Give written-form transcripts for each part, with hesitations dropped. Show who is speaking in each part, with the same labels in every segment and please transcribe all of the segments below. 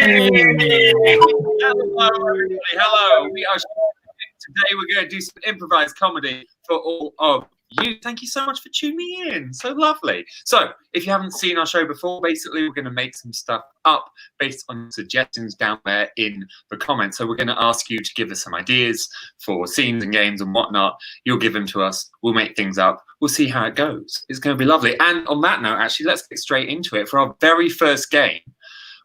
Speaker 1: Hello, everybody. Hello. We are today. We're going to do some improvised comedy for all of you. Thank you so much for tuning in. So lovely. So, if you haven't seen our show before, basically we're going to make some stuff up based on suggestions down there in the comments. So we're going to ask you to give us some ideas for scenes and games and whatnot. You'll give them to us. We'll make things up. We'll see how it goes. It's going to be lovely. And on that note, actually, let's get straight into it for our very first game,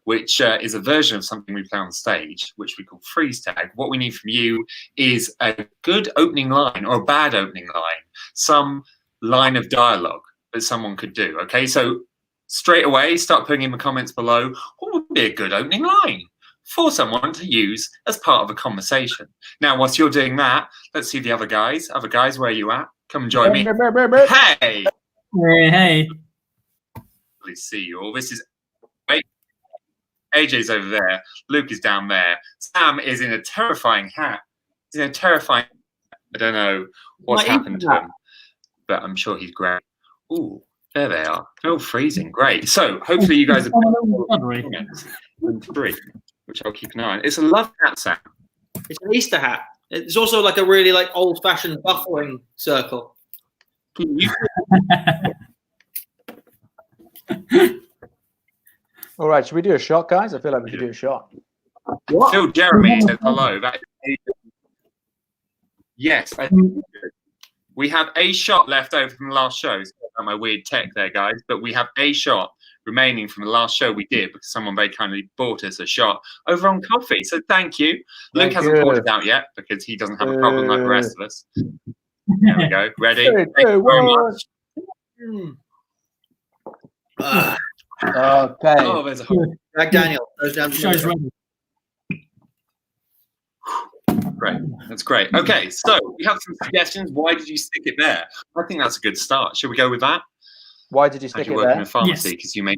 Speaker 1: which is a version of something we play on stage, which we call freeze tag. What we need from you is a good opening line or a bad opening line, some line of dialogue that someone could do. Okay, so straight away, start putting in the comments below, what would be a good opening line for someone to use as part of a conversation? Now, whilst you're doing that, let's see the other guys. Other guys, where are you at? Come and join me. Hey!
Speaker 2: Hey.
Speaker 1: Please see you all. This is... Wait. AJ's over there. Luke is down there. Sam is in a terrifying hat. He's in a terrifying... I don't know what's happened to him, but I'm sure he's great. Ooh, there they are. They're all freezing. Great. So hopefully you guys are three, which I'll keep an eye on. It's a love hat, Sam.
Speaker 3: It's an Easter hat. It's also like a really old-fashioned buffering circle.
Speaker 4: All right, should we do a shot, guys? I feel like we should do a shot.
Speaker 1: What? Phil Jeremy says hello. Yes, I think we have a shot left over from the last show. Sorry about my weird tech there, guys, but we have a shot remaining from the last show we did because someone very kindly bought us a shot over on coffee. So thank you. Luke hasn't poured it out yet because he doesn't have a problem like the rest of us. There we go. Ready? Thank you very much.
Speaker 4: Okay.
Speaker 1: Oh, there's a hole.
Speaker 3: Jack Daniel.
Speaker 1: Great. That's great. Okay, so we have some suggestions. Why did you stick it there? I think that's a good start. Should we go with that?
Speaker 4: Why did you stick it
Speaker 1: work in
Speaker 4: there?
Speaker 1: a pharmacy because you make.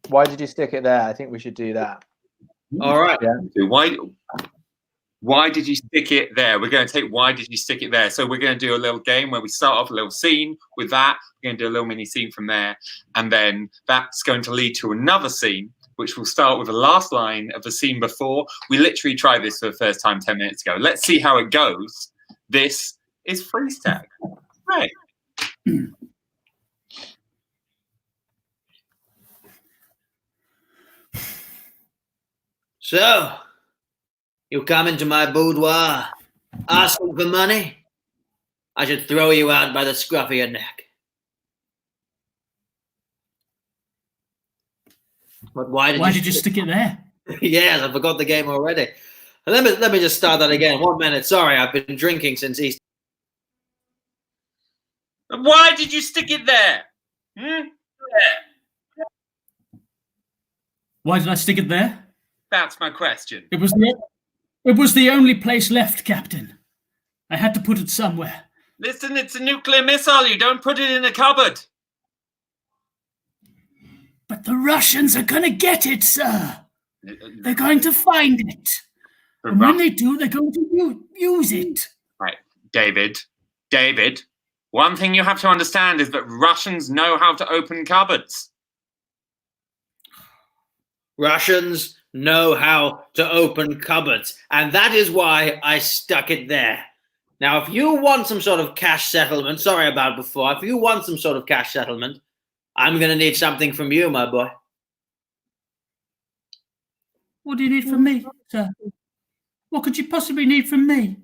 Speaker 4: Why did you stick it there? I think we should do that.
Speaker 3: All right.
Speaker 1: Yeah. Why did you stick it there? We're going to take why did you stick it there? So we're going to do a little game where we start off a little scene with that. We're going to do a little mini scene from there. And then that's going to lead to another scene, which will start with the last line of the scene before. We literally tried this for the first time 10 minutes ago. Let's see how it goes. This is freeze tag. Right.
Speaker 3: So, you come into my boudoir asking for money? I should throw you out by the scruff of your neck. But why did you stick it there? Yes, I forgot the game already. Let me just start that again. 1 minute. Sorry, I've been drinking since Easter.
Speaker 1: Why did you stick it there?
Speaker 2: Why did I stick it there?
Speaker 1: That's my question.
Speaker 2: It was the only place left, Captain. I had to put it somewhere.
Speaker 1: Listen, it's a nuclear missile. You don't put it in a cupboard.
Speaker 2: But the Russians are going to get it, sir. They're going to find it. And when they do, they're going to use it.
Speaker 1: Right, David, one thing you have to understand is that Russians know how to open cupboards.
Speaker 3: Russians know how to open cupboards, and that is why I stuck it there. Now, if you want some sort of cash settlement, sorry about before, if you want some sort of cash settlement, I'm going to need something from you, my boy.
Speaker 2: What do you need from me, sir? What could you possibly need from me?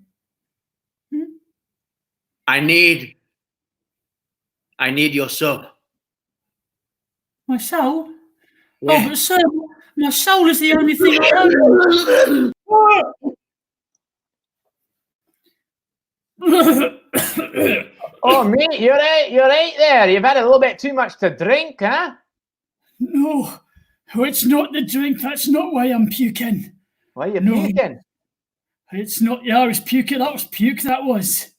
Speaker 3: I need your soul.
Speaker 2: My soul?
Speaker 3: Yeah.
Speaker 2: Oh, but sir, my soul is the only thing I own.
Speaker 4: Oh, mate, you're right there. You've had a little bit too much to drink, huh?
Speaker 2: No, it's not the drink. That's not why I'm puking.
Speaker 4: Why are you puking?
Speaker 2: It's not. Yeah, I was puking. That was puke. That was.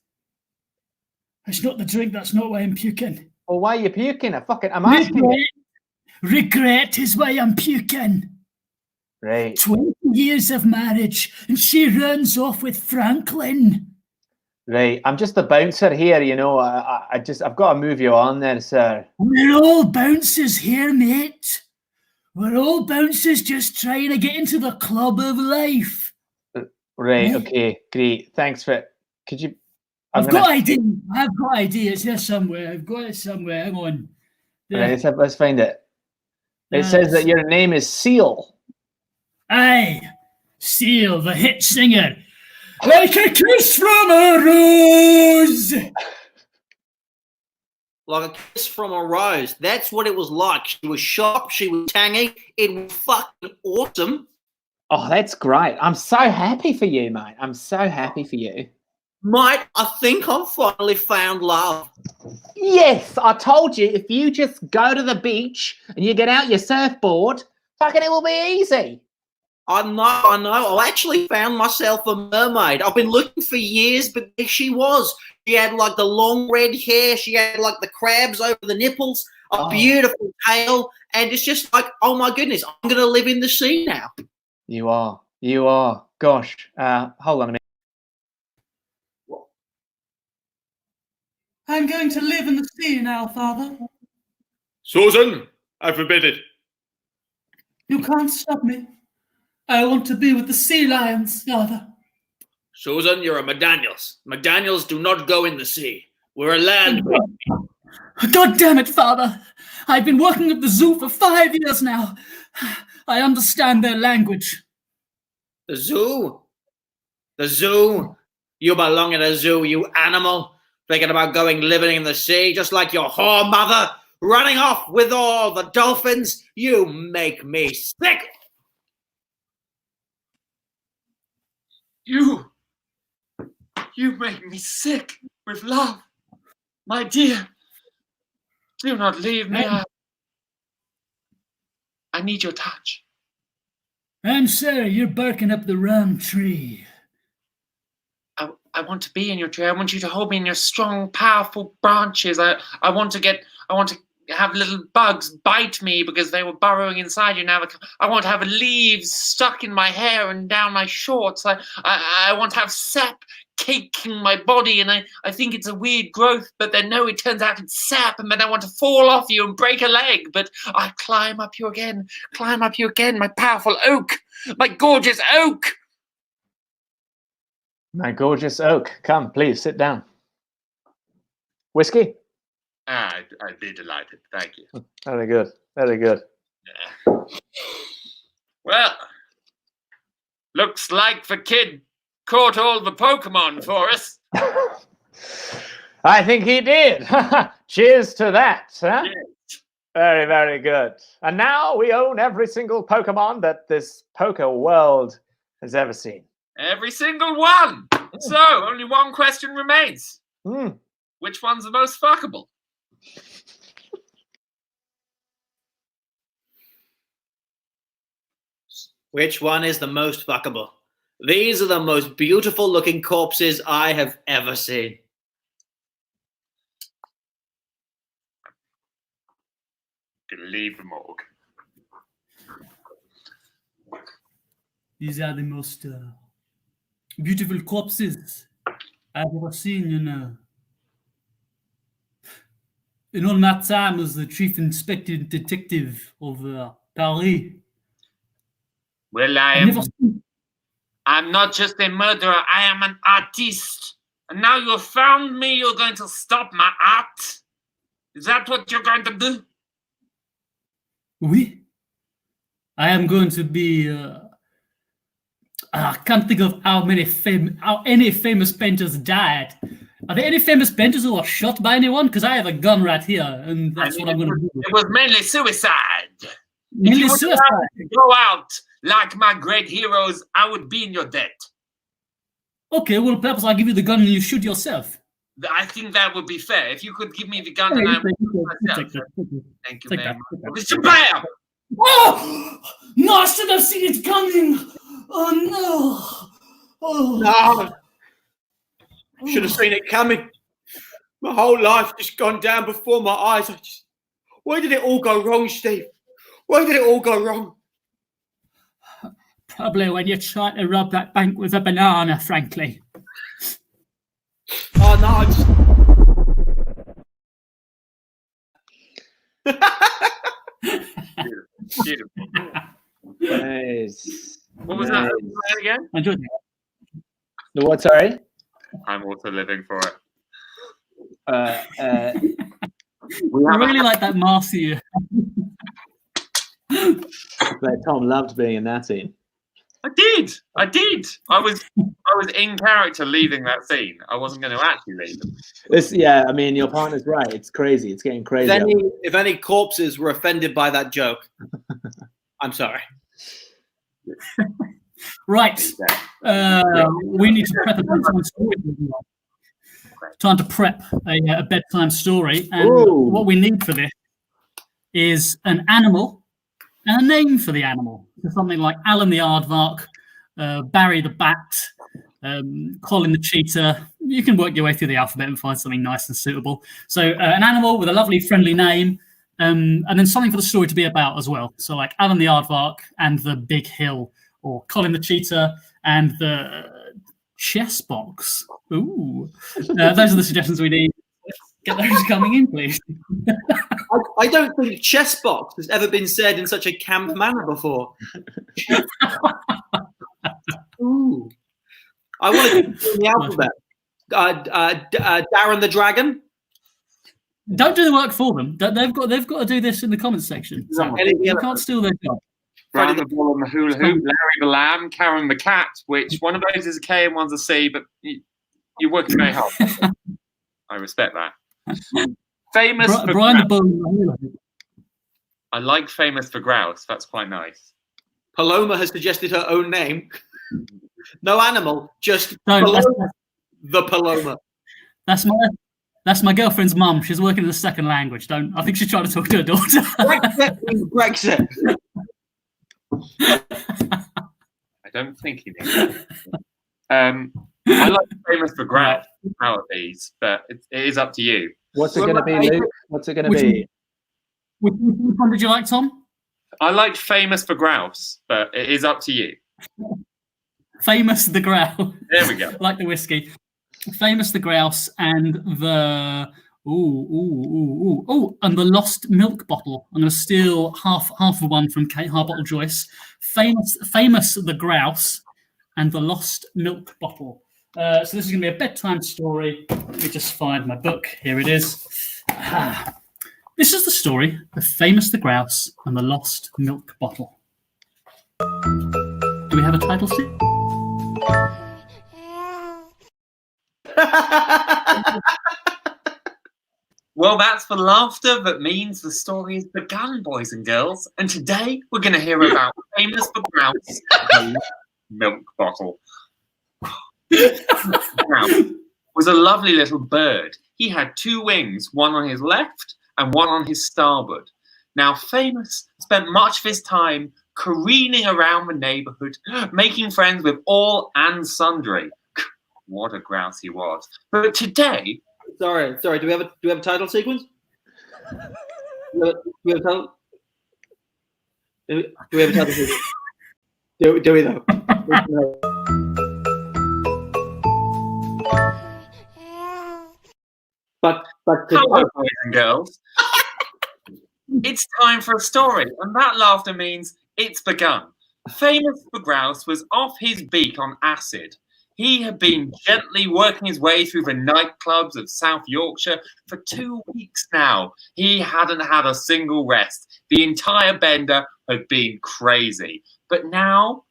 Speaker 2: It's not the drink. That's not why I'm puking.
Speaker 4: Well, why are you puking? I'm asking you.
Speaker 2: Regret is why I'm puking.
Speaker 4: Right.
Speaker 2: 20 years of marriage, and she runs off with Franklin.
Speaker 4: Right. I'm just the bouncer here, you know. I've got to move you on there, sir.
Speaker 2: We're all bouncers here, mate. We're all bouncers just trying to get into the club of life.
Speaker 4: Right. Okay. Great. Thanks for it. Could you?
Speaker 2: I've got ideas here somewhere. I've got it somewhere. Hang on.
Speaker 4: Right, let's find it. It says that your name is Seal.
Speaker 2: Aye, Seal, the hit singer. Like a kiss from a rose.
Speaker 3: Like a kiss from a rose. That's what it was like. She was sharp. She was tangy. It was fucking awesome.
Speaker 4: Oh, that's great. I'm so happy for you, mate. I'm so happy for you.
Speaker 3: Mate, I think I've finally found love.
Speaker 4: Yes, I told you, if you just go to the beach and you get out your surfboard, fucking it will be easy.
Speaker 3: I know. I actually found myself a mermaid. I've been looking for years, but there she was. She had like the long red hair. She had like the crabs over the nipples, a beautiful tail. And it's just like, oh my goodness, I'm going to live in the sea now.
Speaker 4: You are. Gosh, hold on a minute.
Speaker 2: I'm going to live in the sea now, Father.
Speaker 1: Susan, I forbid it.
Speaker 2: You can't stop me. I want to be with the sea lions, Father.
Speaker 3: Susan, you're a McDaniels. McDaniels do not go in the sea. We're a land.
Speaker 2: God damn it, Father. I've been working at the zoo for 5 years now. I understand their language.
Speaker 3: The zoo? The zoo? You belong in a zoo, you animal. Thinking about living in the sea, just like your whore mother, running off with all the dolphins. You make me sick.
Speaker 1: You make me sick with love. My dear, do not leave me. I need your touch.
Speaker 2: I'm sorry, you're barking up the wrong tree.
Speaker 1: I want to be in your tree. I want you to hold me in your strong, powerful branches. I want to have little bugs bite me because they were burrowing inside you. Now I want to have leaves stuck in my hair and down my shorts. I want to have sap caking my body, and I think it's a weird growth, but then no, it turns out it's sap, and then I want to fall off you and break a leg, but I climb up you again, my powerful oak, my gorgeous oak.
Speaker 4: My gorgeous oak. Come, please, sit down. Whiskey?
Speaker 1: I'd be delighted. Thank you.
Speaker 4: Very good. Very good.
Speaker 1: Yeah. Well, looks like the kid caught all the Pokemon for us.
Speaker 4: I think he did. Cheers to that. Huh?
Speaker 1: Yes.
Speaker 4: Very, very good. And now we own every single Pokemon that this poker world has ever seen.
Speaker 1: Every single one. So, only one question remains. Which one's the most fuckable?
Speaker 3: Which one is the most fuckable? These are the most beautiful looking corpses I have ever seen.
Speaker 1: Gonna leave the morgue.
Speaker 2: These are the most beautiful corpses I've ever seen in all my time as the chief inspector detective of Paris.
Speaker 1: Well, I'm not just a murderer, I am an artiste. And now you've found me, you're going to stop my art? Is that what you're going to do?
Speaker 2: Oui. I am going to be... I can't think of how any famous painters died. Are there any famous painters who were shot by anyone? Because I have a gun right here, and that's what I'm going to do.
Speaker 1: It was mainly suicide.
Speaker 2: Mainly
Speaker 1: if you
Speaker 2: suicide.
Speaker 1: would go out like my great heroes, I would be in your debt.
Speaker 2: Okay, well, perhaps I'll give you the gun and you shoot yourself.
Speaker 1: I think that would be fair. If you could give me the gun and I would shoot myself. Thank you very much. Mr. Bam!
Speaker 2: Oh! No, I should have seen it coming! Oh, no! Oh.
Speaker 3: No! Should have seen it coming. My whole life just gone down before my eyes. Where did it all go wrong, Steve? Where did it all go wrong?
Speaker 2: Probably when you're trying to rob that bank with a banana, frankly.
Speaker 3: Oh, no.
Speaker 1: Beautiful.
Speaker 4: Nice.
Speaker 1: What was that? What was that again?
Speaker 2: I enjoyed
Speaker 4: The what? Sorry.
Speaker 1: I'm also living for it.
Speaker 2: I
Speaker 1: We have
Speaker 2: really like that Marcy.
Speaker 4: But Tom loved being in that scene.
Speaker 1: I did. I was in character leaving that scene. I wasn't going to actually leave them.
Speaker 4: Yeah, I mean, your partner's right. It's crazy. It's getting crazy.
Speaker 3: If any corpses were offended by that joke, I'm sorry.
Speaker 2: Right. We need to prep a bedtime story. Time to prep a bedtime story. And what we need for this is an animal and a name for the animal. So something like Alan the Aardvark, Barry the Bat, Colin the Cheetah. You can work your way through the alphabet and find something nice and suitable. So an animal with a lovely, friendly name, and then something for the story to be about as well. So like Alan the Aardvark and the Big Hill, or Colin the Cheetah and the chess box. Ooh. Those are the suggestions we need. Get those coming in, please.
Speaker 3: I don't think chess box has ever been said in such a camp manner before. Ooh. I want to do the alphabet. Darren the Dragon.
Speaker 2: Don't do the work for them. They've got to do this in the comments section. So you can't steal their job.
Speaker 1: Brian the Ball and the Hula Hoop, Larry the Lamb, Karen the Cat, which one of those is a K and one's a C, but you're working very hard. I respect that. Famous for
Speaker 2: Brian the
Speaker 1: grouse.
Speaker 2: Bull and the Hula Hoop.
Speaker 1: I like famous for grouse. That's quite nice.
Speaker 3: Paloma has suggested her own name. No animal, just
Speaker 2: No,
Speaker 3: Paloma. The Paloma.
Speaker 2: That's my girlfriend's mum. She's working in the second language. I think she's trying to talk to her daughter.
Speaker 3: Brexit.
Speaker 1: I don't think he needs I like famous for grouse out of these, but it is up to you.
Speaker 4: What's it going to be, Luke? What's it going to be?
Speaker 2: Which one did you like, Tom?
Speaker 1: I liked famous for grouse, but it is up to you.
Speaker 2: Famous the Grouse.
Speaker 1: There we go.
Speaker 2: Like the whiskey. Famous the Grouse and the and the Lost Milk Bottle. I'm going to steal half of one from Kate Harbottle Joyce. Famous the Grouse and the Lost Milk Bottle. So this is going to be a bedtime story. Let me just find my book. Here it is. This is the story of Famous the Grouse and the Lost Milk Bottle. Do we have a title scene?
Speaker 1: Well, that's for laughter that means the story has begun, boys and girls. And today we're going to hear about Famous for Grouse and the Milk Bottle. Grouse was a lovely little bird. He had two wings, one on his left and one on his starboard. Now, Famous spent much of his time careening around the neighborhood, making friends with all and sundry. What a grouse he was. But today...
Speaker 3: Sorry. Do we have a title sequence? Do we have a title? Do we have a title sequence? Do we though? But
Speaker 1: hello, boys and girls. It's time for a story, and that laughter means it's begun. Famous for Grouse was off his beak on acid. He had been gently working his way through the nightclubs of South Yorkshire for 2 weeks now. He hadn't had a single rest. The entire bender had been crazy. But now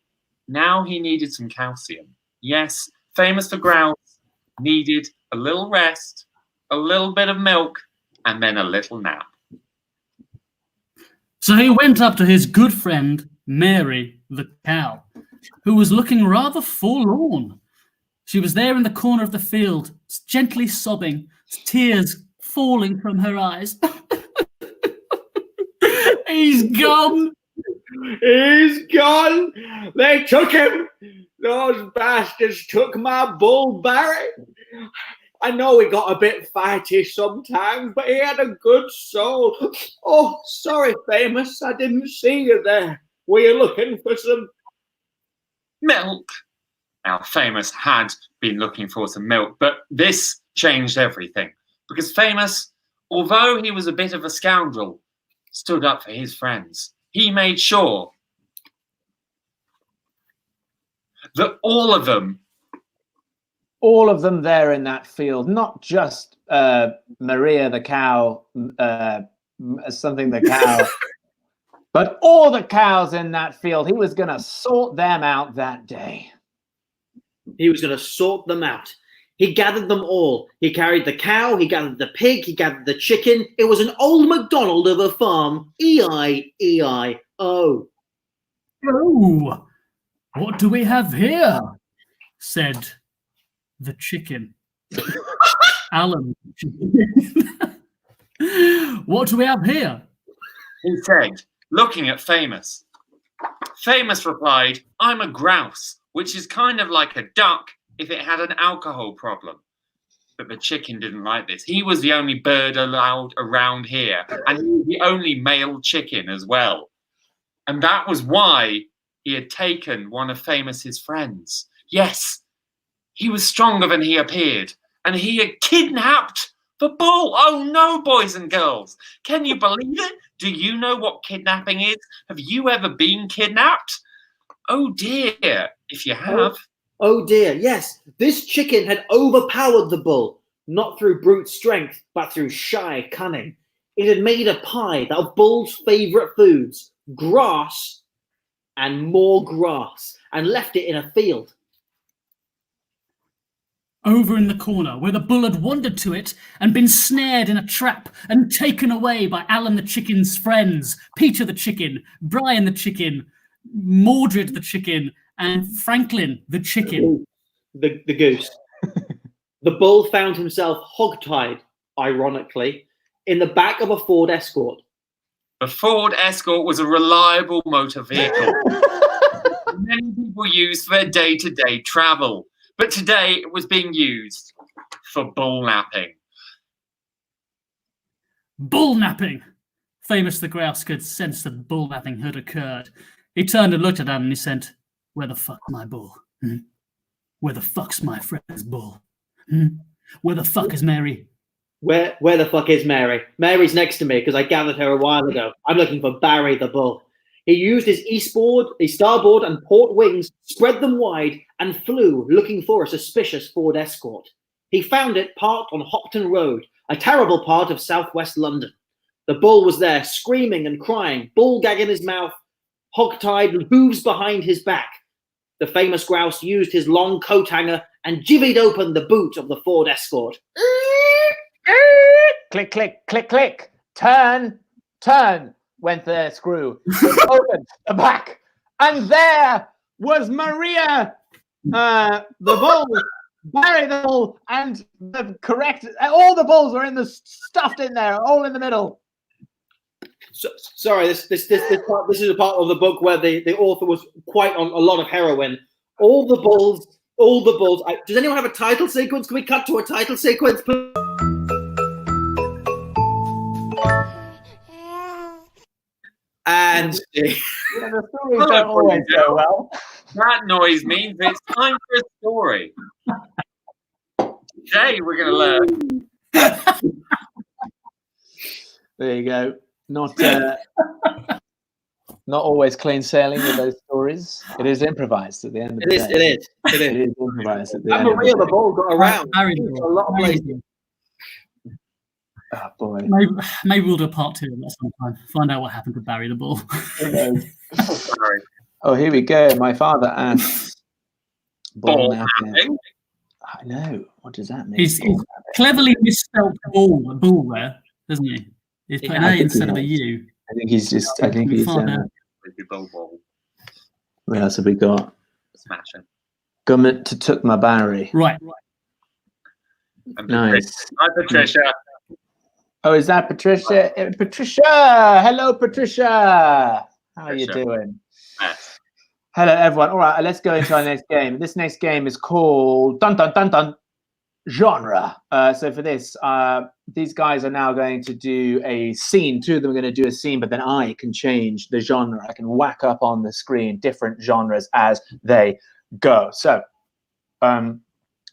Speaker 1: he needed some calcium. Yes, Famous for Grouse needed a little rest, a little bit of milk, and then a little nap.
Speaker 2: So he went up to his good friend, Mary the cow, who was looking rather forlorn. She was there in the corner of the field, gently sobbing, tears falling from her eyes. He's gone.
Speaker 3: He's gone. They took him. Those bastards took my bull, Barry. I know he got a bit fighty sometimes, but he had a good soul. Oh, sorry, Famous. I didn't see you there. Were you looking for some
Speaker 1: milk? Now, Famous had been looking for some milk, but this changed everything. Because Famous, although he was a bit of a scoundrel, stood up for his friends. he made sure that all of them
Speaker 4: there in that field, not just Maria the cow, something the cow, but all the cows in that field, he was going to sort them out that day.
Speaker 3: He was going to sort them out. He gathered them all. He carried the cow, he gathered the pig, he gathered the chicken. It was an old MacDonald of a farm. E-I-E-I-O.
Speaker 2: Oh, what do we have here? Said the chicken. Alan. What do we have here?
Speaker 1: He said, looking at Famous. Famous replied, I'm a grouse, which is kind of like a duck if it had an alcohol problem. But the chicken didn't like this. He was the only bird allowed around here, and he was the only male chicken as well. And that was why he had taken one of Famous's friends. Yes, he was stronger than he appeared, and he had kidnapped the bull. Oh no, boys and girls. Can you believe it? Do you know what kidnapping is? Have you ever been kidnapped? Oh dear, if you have.
Speaker 3: Oh dear, yes. This chicken had overpowered the bull, not through brute strength, but through shy cunning. It had made a pie of bull's favourite foods, grass and more grass, and left it in a field.
Speaker 2: Over in the corner, where the bull had wandered to it and been snared in a trap and taken away by Alan the chicken's friends, Peter the chicken, Brian the chicken, Mordred the chicken, and Franklin the chicken.
Speaker 3: The goose. The bull found himself hogtied, ironically, in the back of a Ford Escort.
Speaker 1: The Ford Escort was a reliable motor vehicle. Many people used for their day-to-day travel. But today it was being used for bull napping.
Speaker 2: Bull napping! Famous the grouse could sense that bull napping had occurred. He turned and looked at Alan and he said, Where the fuck my bull? Where the fuck's my friend's bull? Where the fuck is Mary?
Speaker 3: Where the fuck is Mary? Mary's next to me because I gathered her a while ago. I'm looking for Barry the bull. He used his starboard and port wings, spread them wide, and flew looking for a suspicious Ford Escort. He found it parked on Hopton Road, a terrible part of southwest London. The bull was there, screaming and crying, bull gag in his mouth, hog-tied and hooves behind his back. The famous grouse used his long coat hanger and jivvied open the boot of the Ford Escort.
Speaker 4: Click, click, click, click. Turn, turn, went the screw. It opened the back. And there was Maria, the bull, Barry the bull, and the correct, all the bulls were stuffed in there, all in the middle.
Speaker 3: Sorry, this is a part of the book where the author was quite on a lot of heroin. All the bulls. Does anyone have a title sequence? Can we cut to a title sequence, please? And
Speaker 4: the stories don't always go well.
Speaker 1: That noise means it's time for a story. Today we're going to learn.
Speaker 4: There you go. Not always clean sailing with those stories. It is improvised at the end of the day.
Speaker 3: It is
Speaker 4: improvised at the end.
Speaker 3: And Maria the bull got around. A lot of places.
Speaker 4: Oh boy.
Speaker 2: Maybe we'll do a part 2 of that sometime. Find out what happened to Barry the bull.
Speaker 1: Sorry.
Speaker 4: Oh, here we go. My father asks.
Speaker 1: Bull napping.
Speaker 4: I know. What does that mean?
Speaker 2: He's cleverly misspelled bull there, doesn't he? He's put an A instead of a U.
Speaker 4: I think he's just. I think he's. What else have we got?
Speaker 1: Smashing.
Speaker 4: Government to took my Barry.
Speaker 2: Right.
Speaker 4: Nice.
Speaker 1: Hi, Patricia.
Speaker 4: Oh, is that Patricia? Patricia! Hello, Patricia! How are you doing?
Speaker 1: Yes.
Speaker 4: Hello, everyone. All right, let's go into our next game. This next game is called Dun Dun Dun Dun Genre. So for this, these guys are now going to do a scene. Two of them are going to do a scene, but then I can change the genre. I can whack up on the screen different genres as they go. So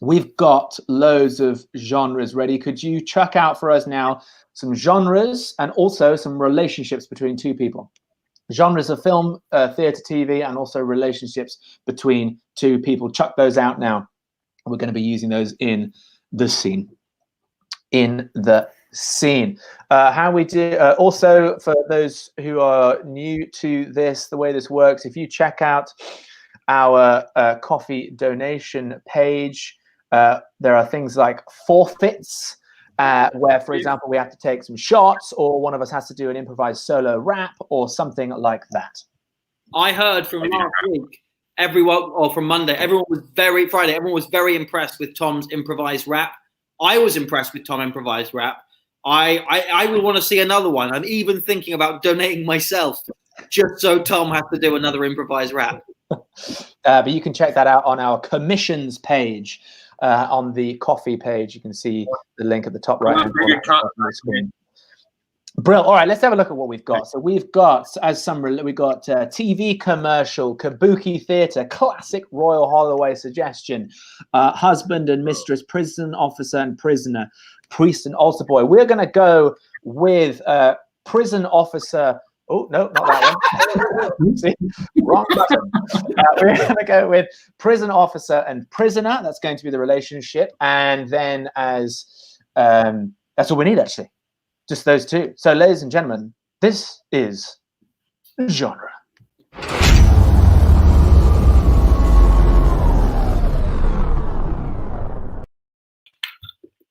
Speaker 4: we've got loads of genres ready. Could you chuck out for us now some genres and also some relationships between two people? genres of film, theatre, TV, and also relationships between two people. Chuck those out now. We're going to be using those in the scene. How we do, also for those who are new to this, the way this works, if you check out our coffee donation page, there are things like forfeits, where, for example, we have to take some shots, or one of us has to do an improvised solo rap or something like that.
Speaker 3: I heard from last week, everyone, or from Monday, everyone was very impressed with Tom's improvised rap. I was impressed with Tom's improvised rap. I will want to see another one. I'm even thinking about donating myself just so Tom has to do another improvised rap.
Speaker 4: But you can check that out on our commissions page, on the coffee page. You can see the link at the top right hand corner of the screen. Brilliant. All right, let's have a look at what we've got. So we've got, we've got TV commercial, kabuki theatre, classic Royal Holloway suggestion, husband and mistress, prison officer and prisoner, priest and altar boy. We're going to go with prison officer. Oh, no, not that one. See, wrong button. We're going to go with prison officer and prisoner. That's going to be the relationship. And then as that's all we need, actually. Just those two. So, ladies and gentlemen, this is genre.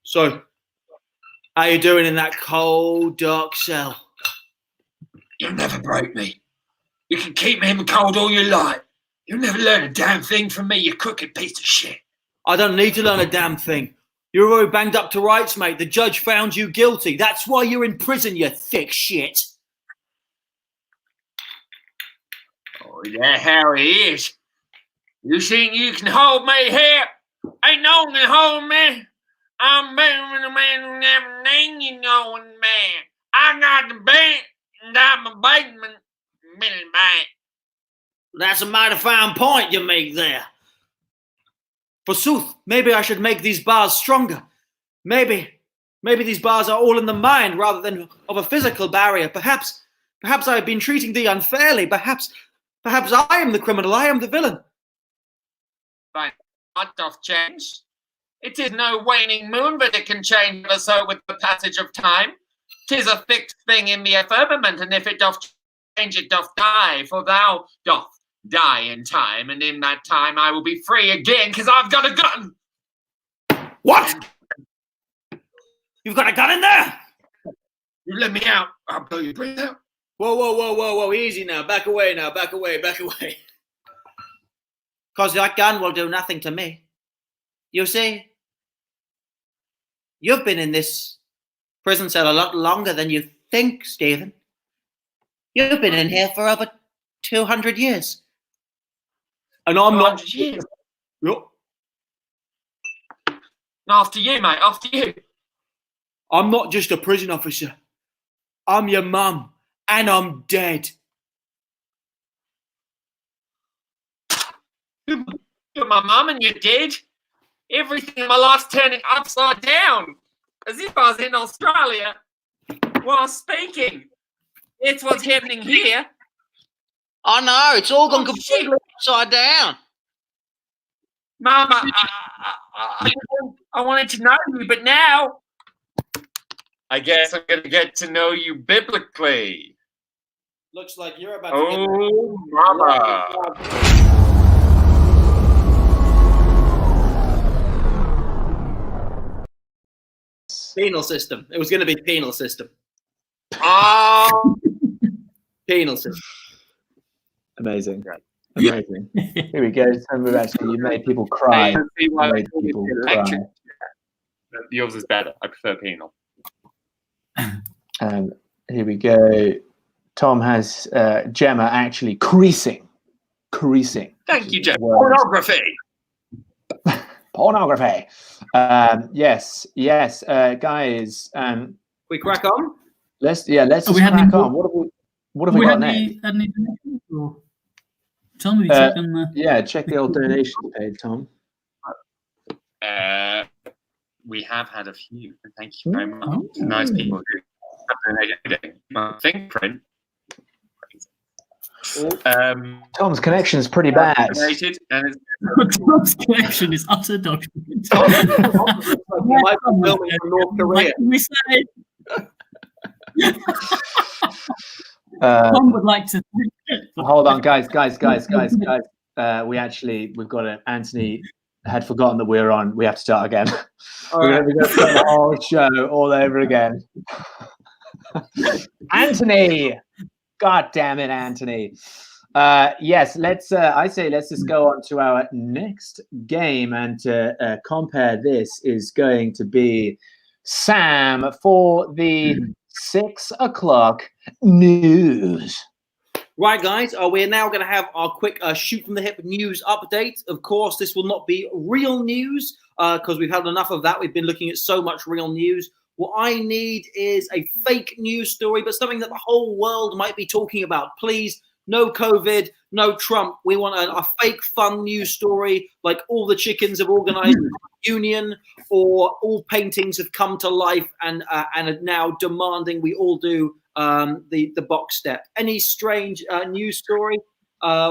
Speaker 3: So, how you doing in that cold, dark cell?
Speaker 1: You'll never break me. You can keep me in the cold all you like. You'll never learn a damn thing from me, you crooked piece of shit.
Speaker 3: I don't need to learn a damn thing. You're already banged up to rights, mate. The judge found you guilty. That's why you're in prison, you thick shit.
Speaker 1: Oh, that's how it is. You think you can hold me here? Ain't no one can hold me. I'm better than a man who never named you knowing man. I got the bank and I'm a basement million bank.
Speaker 3: That's a mighty fine point you make there. Forsooth, maybe I should make these bars stronger. Maybe these bars are all in the mind rather than of a physical barrier. Perhaps I have been treating thee unfairly. Perhaps I am the criminal. I am the villain.
Speaker 1: Fine, what doth change? It is no waning moon, but it can change ever so with the passage of time. 'Tis a fixed thing in the firmament, and if it doth change, it doth die. For thou doth die in time, and in that time I will be free again, because I've got a gun.
Speaker 3: What? You've got a gun in there?
Speaker 1: You let me out, I'll blow your brains out.
Speaker 3: Whoa, easy now. Back away now, back away. Because that gun will do nothing to me. You see, you've been in this prison cell a lot longer than you think, Stephen. You've been in here for over 200 years. And I'm not.
Speaker 1: 200 years.
Speaker 3: Yep.
Speaker 1: After you, mate, after you.
Speaker 3: I'm not just a prison officer. I'm your mum, and I'm dead.
Speaker 1: You're my mum and you're dead. Everything in my life's turning upside down. As if I was in Australia while speaking. It's what's happening here.
Speaker 3: I know, it's all gone completely upside down.
Speaker 1: Mama, I wanted to know you, but now I guess I'm going to get to know you biblically.
Speaker 3: Looks like you're about
Speaker 1: to
Speaker 3: get...
Speaker 1: Mama.
Speaker 3: Penal system. It was going to be penal system.
Speaker 1: Oh.
Speaker 3: Penal system.
Speaker 4: Amazing. Amazing. Here we go. You made people cry.
Speaker 1: Yours is better. I prefer penal.
Speaker 4: Here we go. Tom has Gemma actually creasing.
Speaker 1: Thank you, Gemma. Pornography.
Speaker 4: Pornography. Yes, guys.
Speaker 3: We crack on.
Speaker 4: Let's just crack on. What have we got next?
Speaker 2: Tom,
Speaker 4: check the old donations page, Tom.
Speaker 1: We have had a few. Thank you very much. Nice people who have donated my fingerprint.
Speaker 4: Tom's connection is pretty bad.
Speaker 1: Donated, and it's
Speaker 2: Tom's connection is utter dog shit.
Speaker 3: You might be filming from North Korea.
Speaker 2: Like we say, Tom would like to.
Speaker 4: Hold on, guys. We've got it. Anthony had forgotten that we're on. We have to start again. We're going to start the whole show all over again. Anthony, God damn it, Anthony. Yes, let's. I say let's just go on to our next game, and to compare this is going to be Sam for the 6 o'clock news.
Speaker 3: Right, guys, we're now going to have our quick shoot from the hip news update. Of course, this will not be real news because we've had enough of that. We've been looking at so much real news. What I need is a fake news story, but something that the whole world might be talking about. Please, no COVID, no Trump. We want a fake, fun news story, like all the chickens have organized a union, or all paintings have come to life and are now demanding we all do the box step. Any strange news story?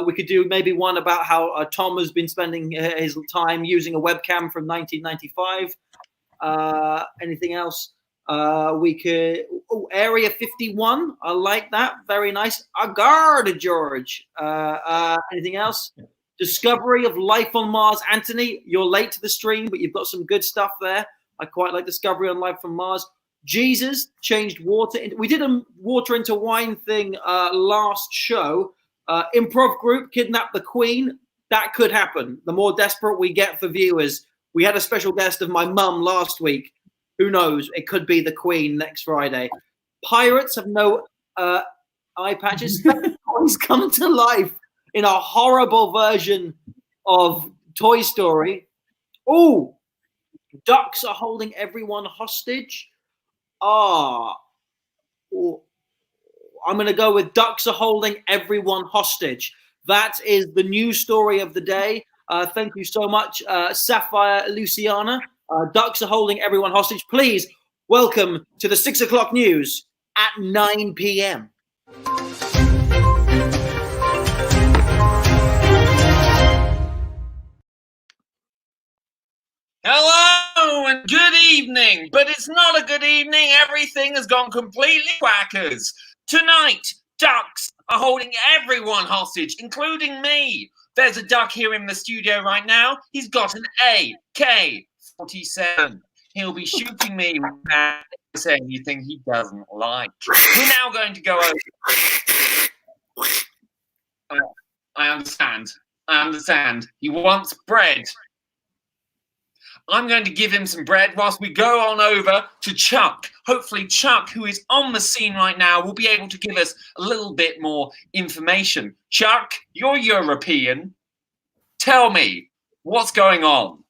Speaker 3: We could do maybe one about how Tom has been spending his time using a webcam from 1995. Anything else? We could Area 51. I like that. Very nice. A guard, George. Anything else? Discovery of life on Mars. Anthony, you're late to the stream, but you've got some good stuff there. I quite like Discovery on life from Mars. Jesus changed water. We did a water into wine thing last show. Improv group kidnapped the Queen. That could happen. The more desperate we get for viewers. We had a special guest of my mum last week. Who knows? It could be the Queen next Friday. Pirates have no eye patches. Toys come to life in a horrible version of Toy Story. Oh, ducks are holding everyone hostage. I'm going to go with ducks are holding everyone hostage. That is the news story of the day. Thank you so much, Sapphire Luciana. Ducks are holding everyone hostage. Please welcome to the 6 o'clock news at 9 p.m.
Speaker 1: hello and good evening, but it's not a good evening. Everything has gone completely whackers. Tonight, ducks are holding everyone hostage, including me. There's a duck here in the studio right now. He's got an AK-47. He'll be shooting me without saying anything he doesn't like. We're now going to go over. I understand. He wants bread. I'm going to give him some bread whilst we go on over to Chuck. Hopefully Chuck, who is on the scene right now, will be able to give us a little bit more information. Chuck, you're European. Tell me, what's going on?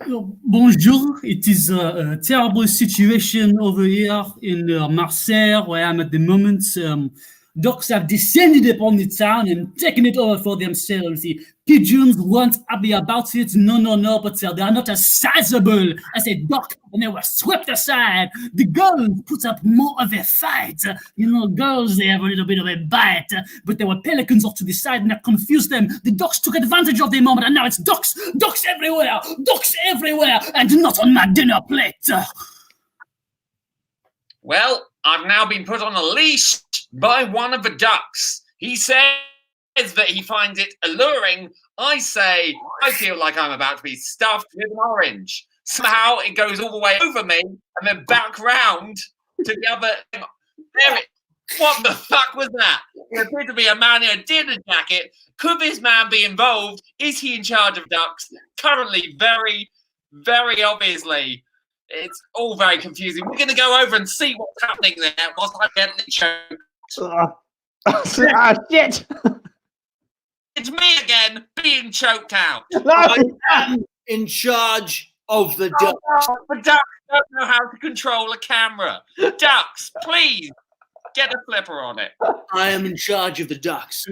Speaker 2: Bonjour. It is a terrible situation over here in Marseille, where I am at the moment. Ducks have descended upon the town and taken it over for themselves. The pigeons weren't happy about it. No, but they are not as sizable as a duck, and they were swept aside. The girls put up more of a fight. Girls, they have a little bit of a bite, but there were pelicans off to the side, and that confused them. The ducks took advantage of the moment, and now it's ducks everywhere, and not on my dinner plate.
Speaker 1: Well, I've now been put on a leash by one of the ducks. He says that he finds it alluring. I say, I feel like I'm about to be stuffed with an orange. Somehow it goes all the way over me and then back round to the other. What the fuck was that? It appeared to be a man in a dinner jacket. Could this man be involved? Is he in charge of ducks? Currently, very, very obviously. It's all very confusing. We're going to go over and see what's happening there whilst I get the choked.
Speaker 4: Shit!
Speaker 1: It's me again, being choked out.
Speaker 3: I am in charge of the ducks.
Speaker 1: The ducks don't know how to control a camera. Ducks, please, get a flipper on it.
Speaker 3: I am in charge of the ducks.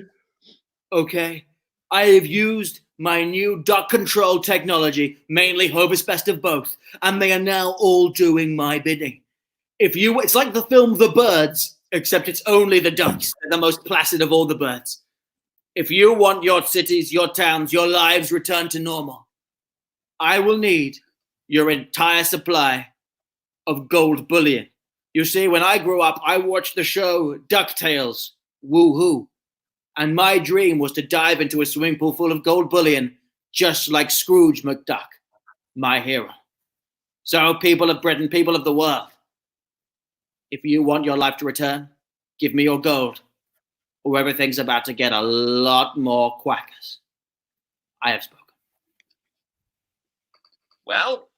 Speaker 3: Okay? I have used my new duck control technology, mainly Hovis Best of Both, and they are now all doing my bidding. It's like the film The Birds, except it's only the ducks. They're the most placid of all the birds. If you want your cities, your towns, your lives returned to normal, I will need your entire supply of gold bullion. You see, when I grew up, I watched the show DuckTales, woo-hoo. And my dream was to dive into a swimming pool full of gold bullion, just like Scrooge McDuck, my hero. So, people of Britain, people of the world, if you want your life to return, give me your gold, or everything's about to get a lot more quackers. I have spoken.
Speaker 1: Well,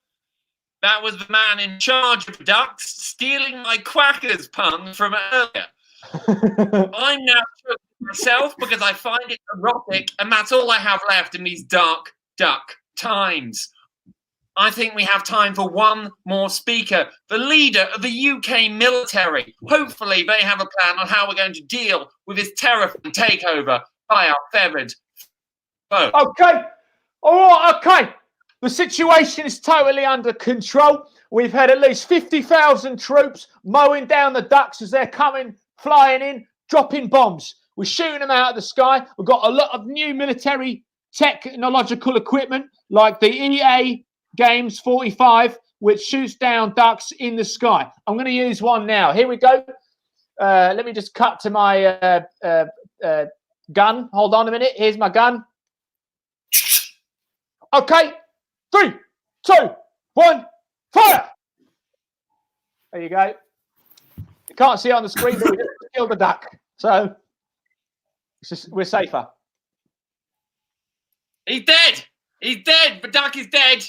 Speaker 1: that was the man in charge of ducks stealing my quackers pun from earlier. I'm now choking myself because I find it erotic, and that's all I have left in these dark duck times. I think we have time for one more speaker, the leader of the UK military. Hopefully they have a plan on how we're going to deal with this terrifying takeover by our feathered foe.
Speaker 4: Okay. All right, okay. The situation is totally under control. We've had at least 50,000 troops mowing down the ducks as they're coming, flying in, dropping bombs. We're shooting them out of the sky. We've got a lot of new military technological equipment like the EA Games 45, which shoots down ducks in the sky. I'm going to use one now. Here we go. Let me just cut to my gun. Hold on a minute. Here's my gun. Okay. 3, 2, 1, fire! There you go. You can't see it on the screen, but we just killed the duck. So we're safer.
Speaker 1: He's dead. He's dead. The duck is dead.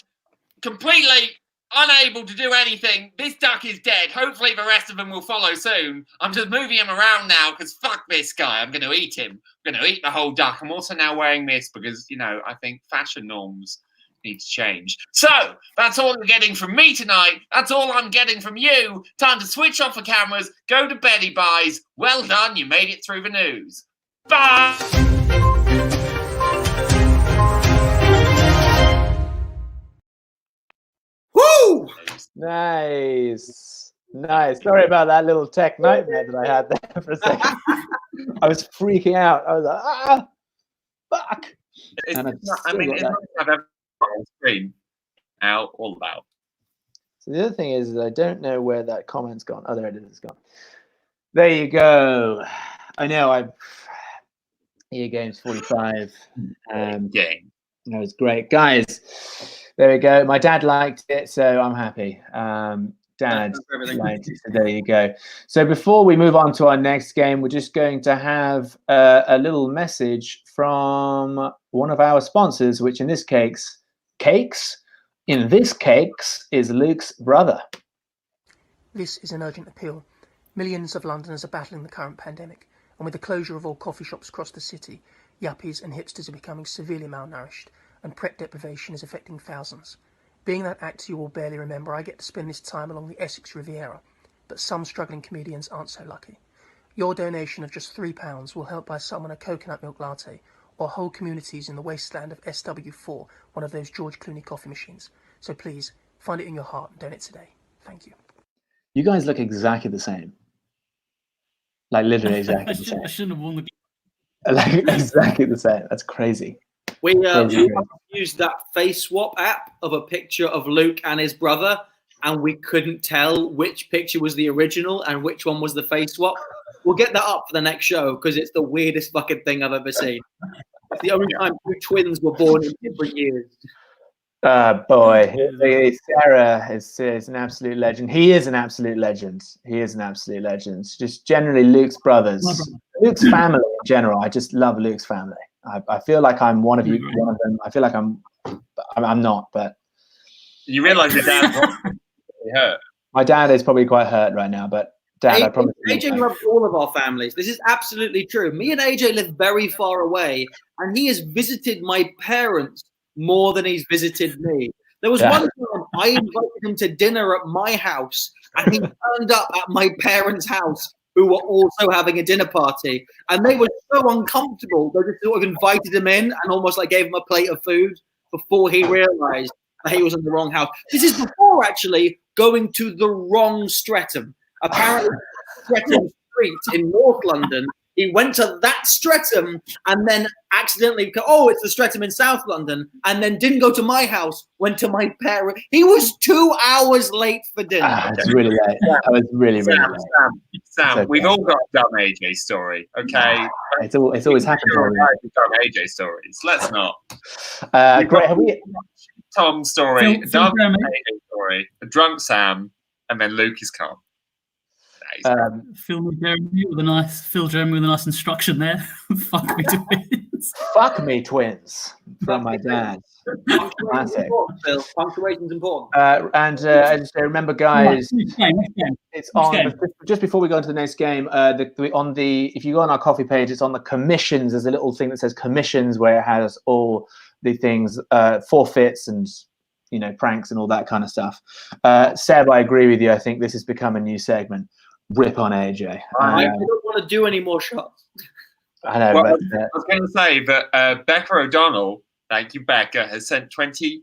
Speaker 1: Completely unable to do anything. This duck is dead. Hopefully the rest of them will follow soon. I'm just moving him around now because fuck this guy. I'm going to eat him. I'm going to eat the whole duck. I'm also now wearing this because, you know, I think fashion norms need to change. So that's all you're getting from me tonight. That's all I'm getting from you. Time to switch off the cameras, go to Betty Buys. Well done. You made it through the news. Bye.
Speaker 3: Woo!
Speaker 4: Nice. Sorry about that little tech nightmare that I had there for a second. I was freaking out. I was like, fuck.
Speaker 1: It's not I've ever on screen out all about.
Speaker 4: So the other thing is I don't know where that comment's gone. Oh, there it is. It's gone. There you go. I know. EA Games 45.
Speaker 1: Game.
Speaker 4: That was great, guys. There we go. My dad liked it, so I'm happy. Dad liked it, so there you go. So before we move on to our next game, we're just going to have a little message from one of our sponsors, which in this case, is Luke's brother.
Speaker 5: This is an urgent appeal. Millions of Londoners are battling the current pandemic, and with the closure of all coffee shops across the city, yuppies and hipsters are becoming severely malnourished, and prep deprivation is affecting thousands. Being that actor you will barely remember, I get to spend this time along the Essex Riviera, but some struggling comedians aren't so lucky. Your donation of just £3 will help buy someone a coconut milk latte, or whole communities in the wasteland of SW4 one of those George Clooney coffee machines. So please, find it in your heart and donate today. Thank you.
Speaker 4: You guys look exactly the same. Like literally exactly the same.
Speaker 2: I shouldn't have won the
Speaker 4: Like exactly the same. That's crazy.
Speaker 3: We used that face swap app of a picture of Luke and his brother, and we couldn't tell which picture was the original and which one was the face swap. We'll get that up for the next show because it's the weirdest fucking thing I've ever seen. It's the only time two twins were born in different years.
Speaker 4: Boy, Sarah is an absolute legend. He is an absolute legend. Just generally Luke's brothers. Luke's family in general. I just love Luke's family. I feel like I'm one of them. I feel like I'm not, but
Speaker 1: you realise your dad's hurt.
Speaker 4: My dad is probably quite hurt right now, but Dad, I promise.
Speaker 3: AJ loves all of our families. This is absolutely true. Me and AJ live very far away, and he has visited my parents more than he's visited me. There was one time I invited him to dinner at my house, and he turned up at my parents' house, who were also having a dinner party. And they were so uncomfortable, they just sort of invited him in and almost like gave him a plate of food before he realized that he was in the wrong house. This is before actually going to the wrong Streatham. Apparently, Streatham Street in North London He went to that Streatham and then accidentally, oh, it's the Streatham in South London, and then didn't go to my house, went to my parents. He was 2 hours late for dinner.
Speaker 4: It's really late. I was really late.
Speaker 1: Sam,
Speaker 4: okay.
Speaker 1: we've all got a dumb AJ story, okay?
Speaker 4: It's always happened.
Speaker 1: Dumb AJ stories. Let's not.
Speaker 4: Great. Have we?
Speaker 1: Tom story,
Speaker 2: Phil
Speaker 1: dumb
Speaker 2: Jeremy.
Speaker 1: AJ story, a drunk Sam, and then Luke is calm.
Speaker 2: Phil Jeremy with a nice instruction there. Fuck me twins.
Speaker 4: Fuck me twins from my dad. Classic.
Speaker 3: Phil, punctuation's important.
Speaker 4: And I just remember, guys,
Speaker 2: Next game.
Speaker 4: it's on
Speaker 2: game?
Speaker 4: just before we go into the next game. If you go on our coffee page, it's on the commissions. There's a little thing that says commissions where it has all the things, forfeits and pranks and all that kind of stuff. Seb, I agree with you. I think this has become a new segment. Rip on AJ.
Speaker 3: I don't want to do any more shots.
Speaker 4: I know.
Speaker 1: Well,
Speaker 4: but,
Speaker 1: I was going to say that Becca O'Donnell, thank you, Becca, has sent 20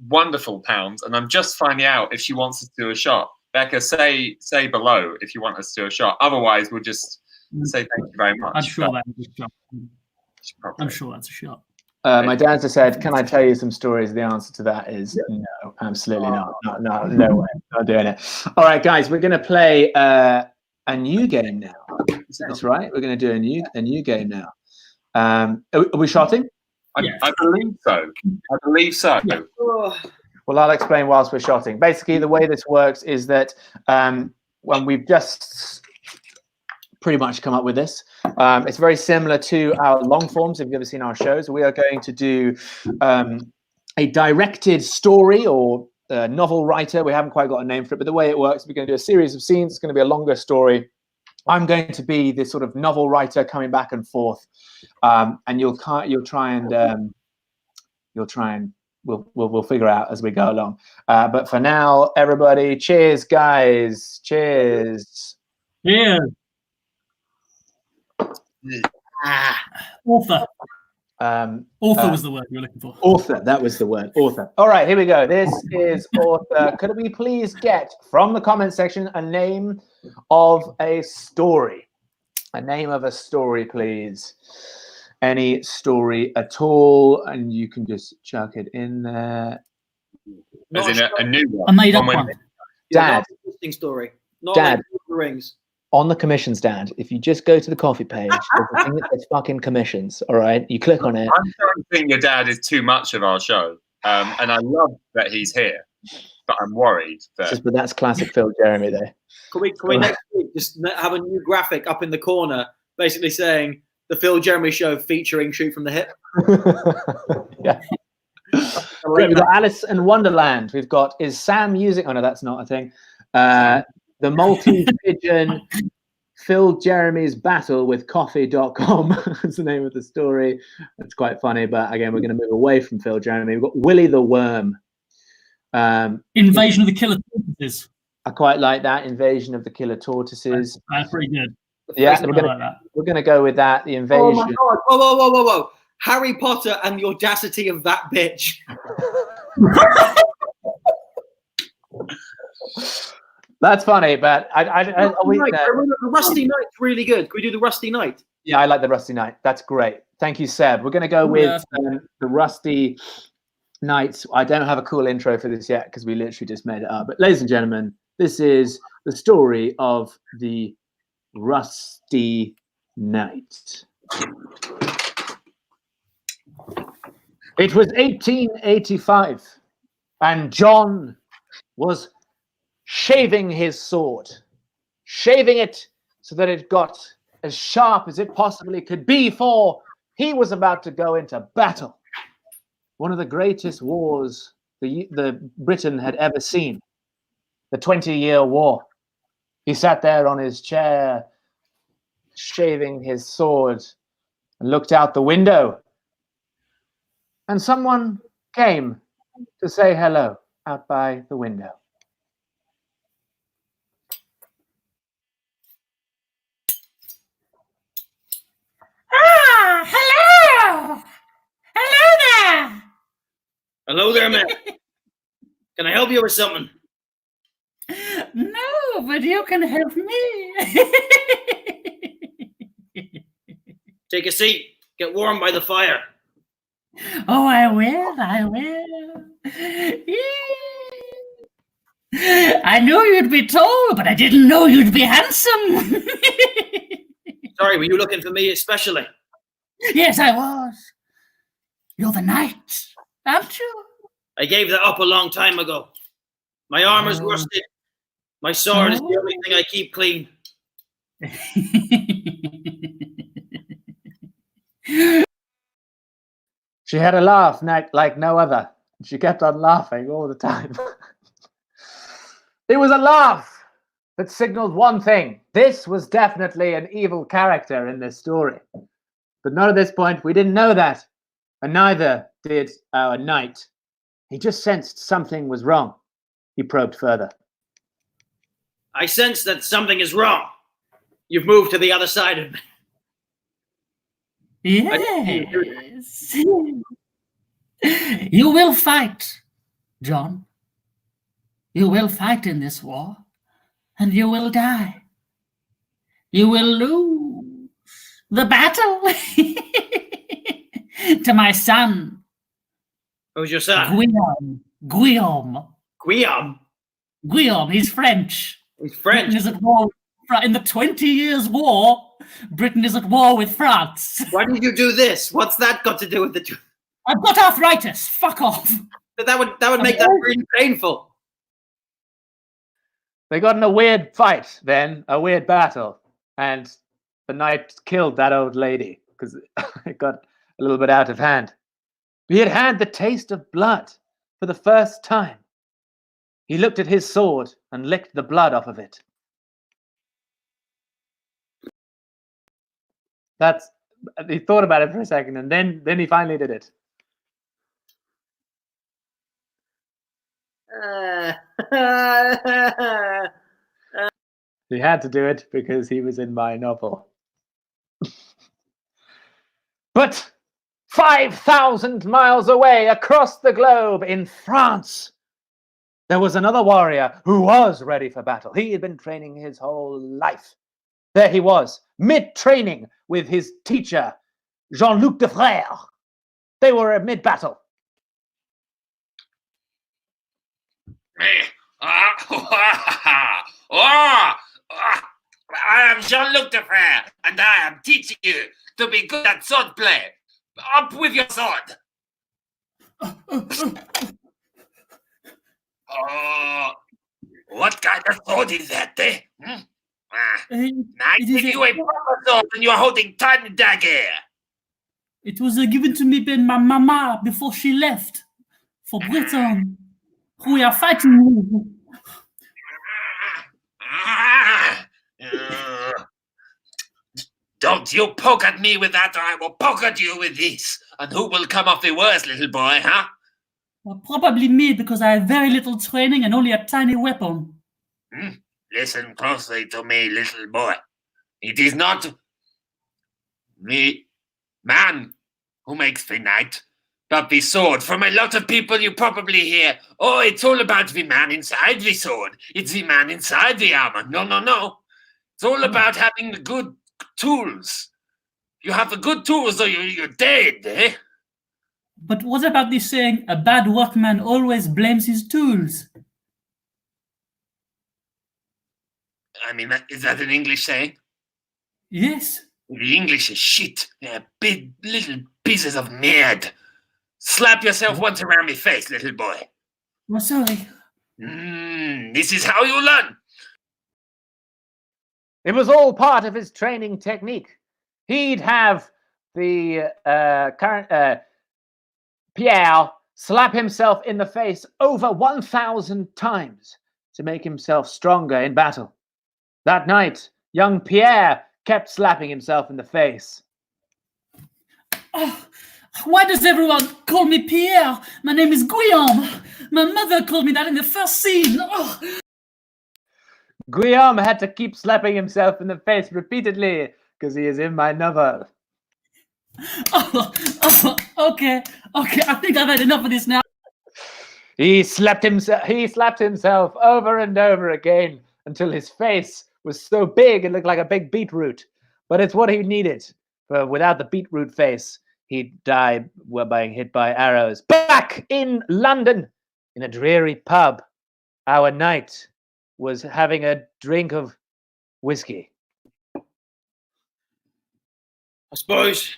Speaker 1: wonderful pounds, and I'm just finding out if she wants us to do a shot. Becca, say below if you want us to do a shot. Otherwise, we'll just say thank you very much.
Speaker 2: I'm sure that's a shot. I'm sure that's a shot.
Speaker 4: my dad just said, "Can I tell you some stories?" The answer to that is no, absolutely not. No way, not doing it. All right, guys, we're going to play a new game now. That's right. We're going to do a new game now. Are we shotting?
Speaker 1: I believe so. I believe so.
Speaker 2: Yeah.
Speaker 4: Well, I'll explain whilst we're shotting. Basically, the way this works is that when we've just pretty much come up with this, it's very similar to our long forms. If you've ever seen our shows, we are going to do a directed story or novel writer. We haven't quite got a name for it, but the way it works, we're going to do a series of scenes. It's going to be a longer story. I'm going to be this sort of novel writer coming back and forth, and we'll figure out as we go along. But for now, everybody, cheers, guys. Cheers.
Speaker 2: Yeah. Author. Author was the word you were looking for.
Speaker 4: Author, that was the word. Author. All right, here we go. This is author. Could we please get from the comment section a name of a story? A name of a story, please. Any story at all, and you can just chuck it in there.
Speaker 1: As in a new one.
Speaker 2: I made up one.
Speaker 4: Dad.
Speaker 3: Interesting story. Not
Speaker 4: Dad.
Speaker 3: like Lord of the Rings.
Speaker 4: On the commissions, Dad, if you just go to the coffee page, there's a thing that says fucking commissions, all right? You click on it.
Speaker 1: I'm starting to think your dad is too much of our show. And I love that he's here, but I'm worried that...
Speaker 4: But that's classic Phil Jeremy there.
Speaker 3: Can we next week just have a new graphic up in the corner basically saying the Phil Jeremy Show featuring Shoot from the Hip?
Speaker 4: Yeah. Great, we've got Alice in Wonderland. We've got Is Sam Using... Oh, no, that's not a thing. The multi-pigeon Phil Jeremy's battle with coffee.com is the name of the story. It's quite funny, but again, we're going to move away from Phil Jeremy. We've got Willy the Worm.
Speaker 2: Invasion of the Killer Tortoises.
Speaker 4: I quite like that. Invasion of the Killer Tortoises.
Speaker 2: That's pretty good.
Speaker 4: Yeah, we're going to go with that. The Invasion.
Speaker 3: Oh my God. Whoa. Harry Potter and the audacity of that bitch.
Speaker 4: That's funny, but
Speaker 3: the Rusty Knight's really good. Can we do the Rusty Knight?
Speaker 4: Yeah, I like the Rusty Knight. That's great. Thank you, Seb. We're going to go with the Rusty Knight. I don't have a cool intro for this yet because we literally just made it up. But ladies and gentlemen, this is the story of the Rusty Knight. It was 1885, and John was shaving his sword, shaving it so that it got as sharp as it possibly could be, for he was about to go into battle. One of the greatest wars the Britain had ever seen, the 20-year war. He sat there on his chair, shaving his sword, and looked out the window. And someone came to say hello out by the window.
Speaker 2: Hello! Hello there!
Speaker 3: Hello there, man. Can I help you with something?
Speaker 2: No, but you can help me.
Speaker 3: Take a seat. Get warm by the fire.
Speaker 2: Oh, I will. I knew you'd be tall, but I didn't know you'd be handsome.
Speaker 3: Sorry, were you looking for me especially?
Speaker 2: Yes, I was. You're the knight, aren't you?
Speaker 3: I gave that up a long time ago. My armor's rusted. My sword is the only thing I keep clean.
Speaker 4: She had a laugh like no other. She kept on laughing all the time. It was a laugh that signaled one thing. This was definitely an evil character in this story. But not at this point. We didn't know that. And neither did our knight. He just sensed something was wrong. He probed further.
Speaker 3: I sense that something is wrong. You've moved to the other side of me.
Speaker 2: Yes. You will fight, John. You will fight in this war, and you will die. You will lose the battle to my son.
Speaker 3: Who's your son?
Speaker 2: Guillaume.
Speaker 3: Guillaume?
Speaker 2: He's French.
Speaker 3: He's French.
Speaker 2: Britain is at war. In the 20 Years' War, Britain is at war with France.
Speaker 3: Why did you do this? What's that got to do with the two?
Speaker 2: I've got arthritis. Fuck off.
Speaker 3: That would make that really painful.
Speaker 4: They got in a weird fight then, a weird battle. And the knight killed that old lady because it got a little bit out of hand. He had had the taste of blood for the first time. He looked at his sword and licked the blood off of it. He thought about it for a second, and then he finally did it. He had to do it because he was in my novel. But 5,000 miles away across the globe in France, there was another warrior who was ready for battle. He had been training his whole life. There he was, mid-training with his teacher, Jean-Luc de Frère. They were at mid-battle.
Speaker 6: I am Jean-Luc de Frère, and I am teaching you to be good at sword play. Up with your sword. What kind of sword is that, eh? I give you a proper sword and you're holding tiny dagger.
Speaker 2: It was given to me by my mama before she left for Britain, who we are fighting with.
Speaker 6: Don't you poke at me with that, or I will poke at you with this. And who will come off the worst, little boy, huh?
Speaker 2: Well, probably me, because I have very little training and only a tiny weapon.
Speaker 6: Listen closely to me, little boy. It is not the man who makes the knight, but the sword. From a lot of people you probably hear, oh, it's all about the man inside the sword. It's the man inside the armor. No. It's all about having the good tools. You have the good tools or you're dead, eh?
Speaker 2: But what about this saying, a bad workman always blames his tools?
Speaker 6: I mean, is that an English saying?
Speaker 2: Yes.
Speaker 6: The English is shit. They're big little pieces of merd. Slap yourself once around the face, little boy.
Speaker 2: Oh, sorry.
Speaker 6: This is how you learn.
Speaker 4: It was all part of his training technique. He'd have the Pierre slap himself in the face over 1,000 times to make himself stronger in battle. That night, young Pierre kept slapping himself in the face.
Speaker 2: Oh, why does everyone call me Pierre? My name is Guillaume. My mother called me that in the first scene. Oh.
Speaker 4: Guillaume had to keep slapping himself in the face repeatedly because he is in my novel.
Speaker 2: Okay. I think I've had enough of this now.
Speaker 4: He slapped himself over and over again until his face was so big it looked like a big beetroot. But it's what he needed For without the beetroot face, he'd die being hit by arrows. Back in London, in a dreary pub, our knight was having a drink of whiskey.
Speaker 3: I suppose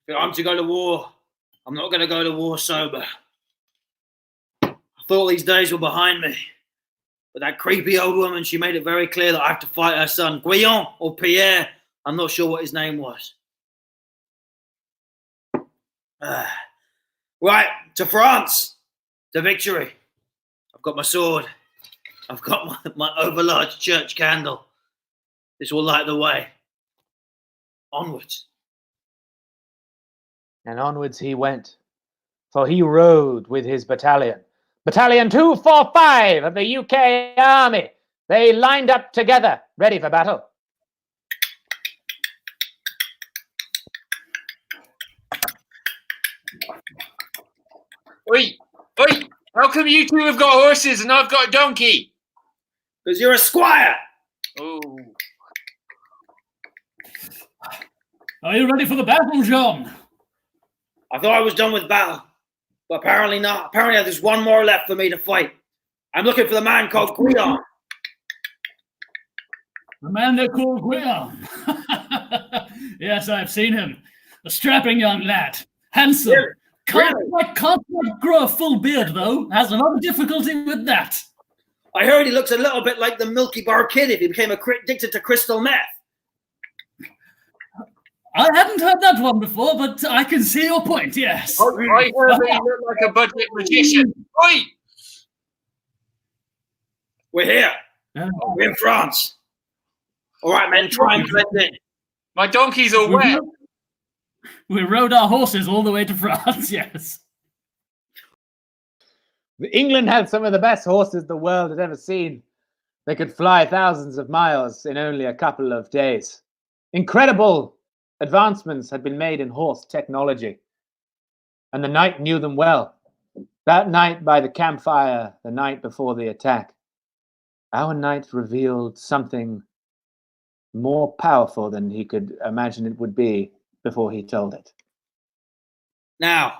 Speaker 3: if I'm to go to war, I'm not going to go to war sober. I thought these days were behind me. But that creepy old woman, she made it very clear that I have to fight her son, Guillaume or Pierre. I'm not sure what his name was. Right, to France, to victory. I've got my sword. I've got my overlarge church candle. This will light the way. Onwards.
Speaker 4: And onwards he went, for he rode with his battalion. Battalion 245 of the UK Army. They lined up together, ready for battle.
Speaker 6: Oi! How come you two have got horses and I've got a donkey?
Speaker 3: Because you're a squire.
Speaker 6: Oh.
Speaker 2: Are you ready for the battle, John?
Speaker 3: I thought I was done with battle. But apparently not. Apparently there's one more left for me to fight. I'm looking for the man called Guillaume.
Speaker 2: The man they call Guillaume. Yes, I've seen him. A strapping young lad. Handsome. Can't quite grow a full beard, though. Has a lot of difficulty with that.
Speaker 3: I heard he looks a little bit like the Milky Bar Kid if he became addicted to crystal meth.
Speaker 2: I hadn't heard that one before, but I can see your point, yes.
Speaker 6: I heard that you look like a budget magician. Oi!
Speaker 3: We're here. We're in France. All right, men, try and blend in.
Speaker 6: My donkey's all wet.
Speaker 2: We rode our horses all the way to France, yes.
Speaker 4: England had some of the best horses the world had ever seen. They could fly thousands of miles in only a couple of days. Incredible advancements had been made in horse technology, and the knight knew them well. That night by the campfire, the night before the attack, our knight revealed something more powerful than he could imagine it would be before he told it.
Speaker 3: Now,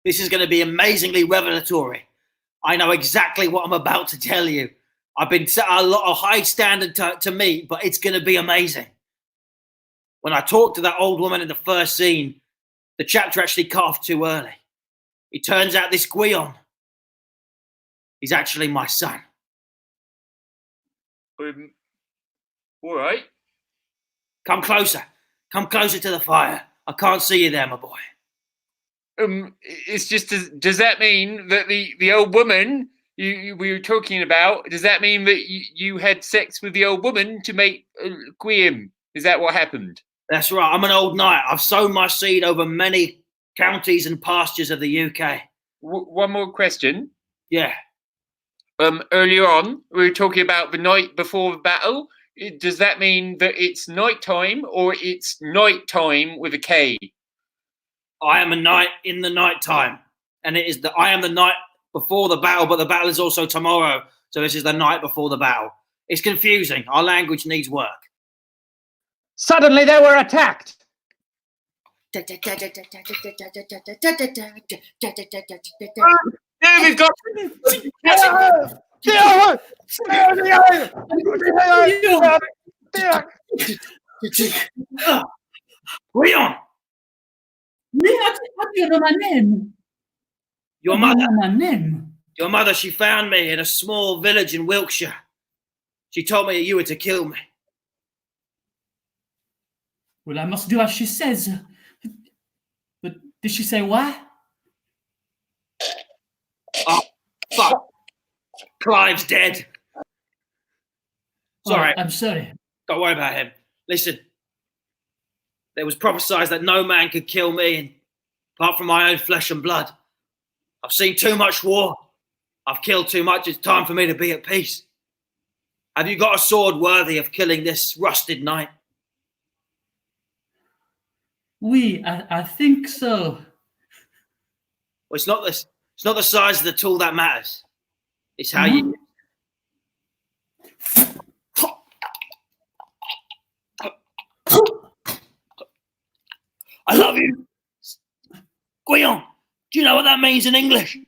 Speaker 3: this is going to be amazingly revelatory. I know exactly what I'm about to tell you. I've been set a lot of high standard to meet, but it's going to be amazing. When I talked to that old woman in the first scene, the chapter actually cut off too early. It turns out this Guillaume, he's actually my son.
Speaker 6: All right.
Speaker 3: Come closer. Come closer to the fire. I can't see you there, my boy.
Speaker 6: It's just, does that mean that the old woman we were talking about, does that mean that you had sex with the old woman to make Guillaume? Is that what happened?
Speaker 3: That's right. I'm an old knight. I've sown my seed over many counties and pastures of the UK.
Speaker 6: One more question.
Speaker 3: Yeah.
Speaker 6: Earlier on, we were talking about the night before the battle. Does that mean that it's nighttime or it's nighttime with a K?
Speaker 3: I am a knight in the night time, and it is I am the night before the battle, but the battle is also tomorrow. So this is the night before the battle. It's confusing. Our language needs work.
Speaker 4: Suddenly they were attacked.
Speaker 6: There we've got.
Speaker 3: Leon! Your mother, she found me in a small village in Wiltshire. She told me that you were to kill me.
Speaker 2: Well, I must do as she says. But did she say why?
Speaker 3: Oh, fuck. Clive's dead. Sorry.
Speaker 2: Oh, I'm sorry.
Speaker 3: Don't worry about him. Listen. It was prophesied that no man could kill me apart from my own flesh and blood. I've seen too much war. I've killed too much. It's time for me to be at peace. Have you got a sword worthy of killing this rusted knight?
Speaker 2: I think so.
Speaker 3: Well, it's not the size of the tool that matters. It's how you. Guillaume, do you know what that means in English?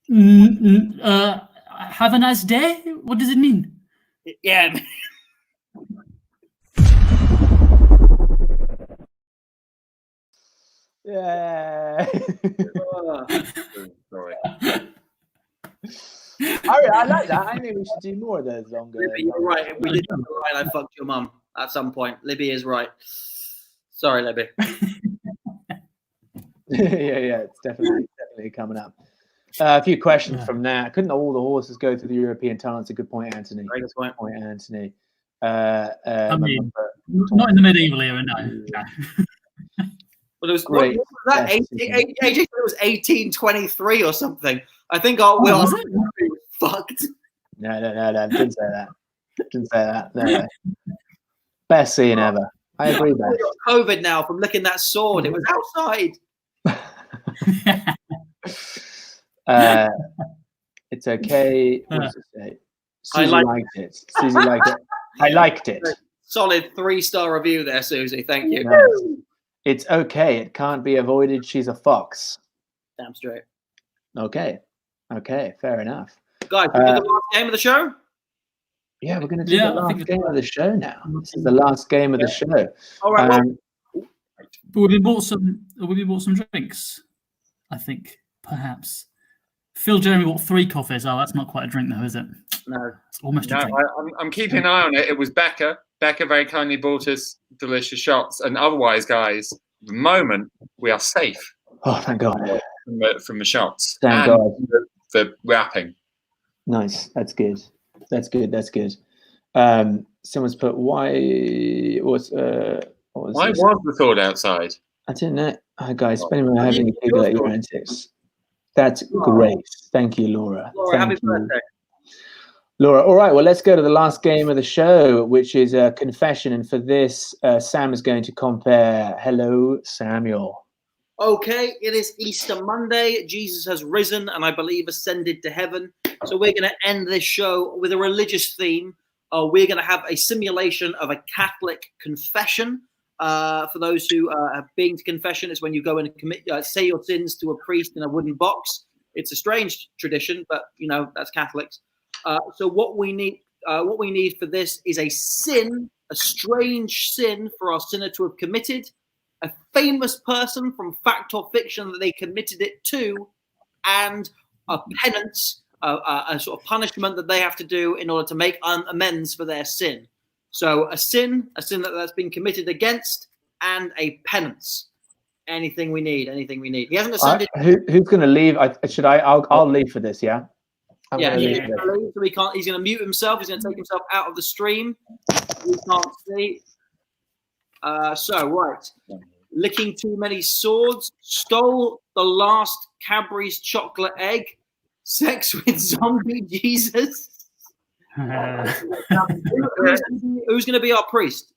Speaker 2: Have a nice day? What does it mean?
Speaker 3: Yeah.
Speaker 4: Yeah.
Speaker 1: Sorry.
Speaker 4: I like that. I think we should do more of those longer.
Speaker 3: Libby, you're right. We did right. I fucked your mum at some point. Libby is right. Sorry, Libby.
Speaker 4: Yeah, it's definitely coming up. A few questions from that. Couldn't all the horses go through the European tunnel? It's a good point, Anthony.
Speaker 3: Very good point.
Speaker 4: Anthony.
Speaker 2: I mean, not in the medieval era, no.
Speaker 3: Well, it was
Speaker 4: Great.
Speaker 3: What was that?
Speaker 4: Yes,
Speaker 3: AJ said it was 1823 or something. I think our
Speaker 2: Oh,
Speaker 3: will
Speaker 2: was it?
Speaker 3: fucked.
Speaker 4: No. Didn't say that. Didn't say that. No. Best scene ever. I agree,
Speaker 3: I
Speaker 4: Ben.
Speaker 3: got COVID now from licking that sword. It was outside.
Speaker 4: It's okay. What does it say?
Speaker 3: I
Speaker 4: Susie liked it. Susie liked it. I liked it.
Speaker 3: Solid 3-star review there, Susie. Thank you.
Speaker 4: Nice. It's okay. It can't be avoided. She's a fox.
Speaker 3: Damn straight.
Speaker 4: Okay. Fair enough.
Speaker 3: Guys, we did the last game of the show?
Speaker 4: Yeah, we're going to do
Speaker 2: Yeah,
Speaker 4: the
Speaker 2: I think
Speaker 4: last
Speaker 2: it's
Speaker 4: game of the show now. This is the last game of the show.
Speaker 3: All right.
Speaker 2: But we bought some drinks, I think, perhaps. Phil Jeremy bought 3 coffees. Oh, that's not quite a drink though, is it?
Speaker 3: No.
Speaker 2: It's almost a
Speaker 1: No,
Speaker 2: drink.
Speaker 1: I'm keeping an eye on it. It was Becca. Becca very kindly bought us delicious shots. And otherwise, guys, at the moment, we are safe
Speaker 4: Oh, thank God.
Speaker 1: from the shots.
Speaker 4: Thank
Speaker 1: and
Speaker 4: God.
Speaker 1: the wrapping.
Speaker 4: Nice. That's good. Someone's put why was
Speaker 1: Why
Speaker 4: this?
Speaker 1: was the thought outside?
Speaker 4: I didn't know. Hi guys, spending my having people at your antics. That's great. Thank you, Laura.
Speaker 3: Laura, happy
Speaker 4: Thank you.
Speaker 3: birthday.
Speaker 4: Laura, all right, well, let's go to the last game of the show, which is a confession. And for this, Sam is going to compare. Hello, Samuel.
Speaker 3: Okay, it is Easter Monday. Jesus has risen and I believe ascended to heaven. So we're going to end this show with a religious theme. We're going to have a simulation of a Catholic confession. For those who have been to confession, it's when you go and say your sins to a priest in a wooden box. It's a strange tradition, but you know that's Catholics. So what we need for this is a sin, a strange sin for our sinner to have committed, a famous person from fact or fiction that they committed it to, and a penance, a sort of punishment that they have to do in order to make amends for their sin. So a sin that's been committed against, and a penance. Anything we need. He hasn't ascended.
Speaker 4: Who's going to leave? I'll leave for this. Yeah. I'm
Speaker 3: Yeah,
Speaker 4: gonna
Speaker 3: he's
Speaker 4: leave
Speaker 3: going to leave, so he can't. He's going to mute himself. He's going to take himself out of the stream. We can't see. So right, licking too many swords, stole the last Cadbury's chocolate egg, sex with zombie Jesus. Who's going to be our priest?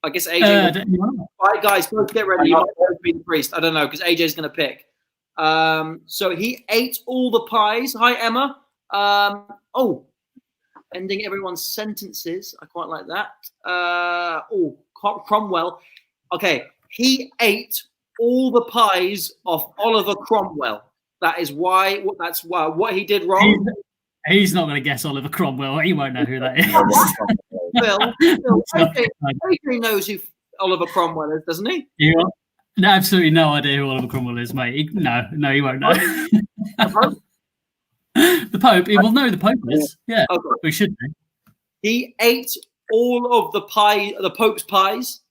Speaker 3: I guess AJ. All right, guys, both get ready. You might both be the priest. I don't know because AJ's going to pick. So he ate all the pies. Hi, Emma. Ending everyone's sentences. I quite like that. Cromwell. Okay, he ate all the pies of Oliver Cromwell. That is why. That's why what he did wrong.
Speaker 2: He's not going to guess Oliver Cromwell. He won't know who that is.
Speaker 3: Phil, AJ knows who Oliver Cromwell is, doesn't he?
Speaker 2: You got absolutely no idea who Oliver Cromwell is, mate. No, he won't know. The Pope. He will know who the Pope is. Yeah,
Speaker 3: okay.
Speaker 2: We should do.
Speaker 3: He ate all of the pie, the Pope's pies.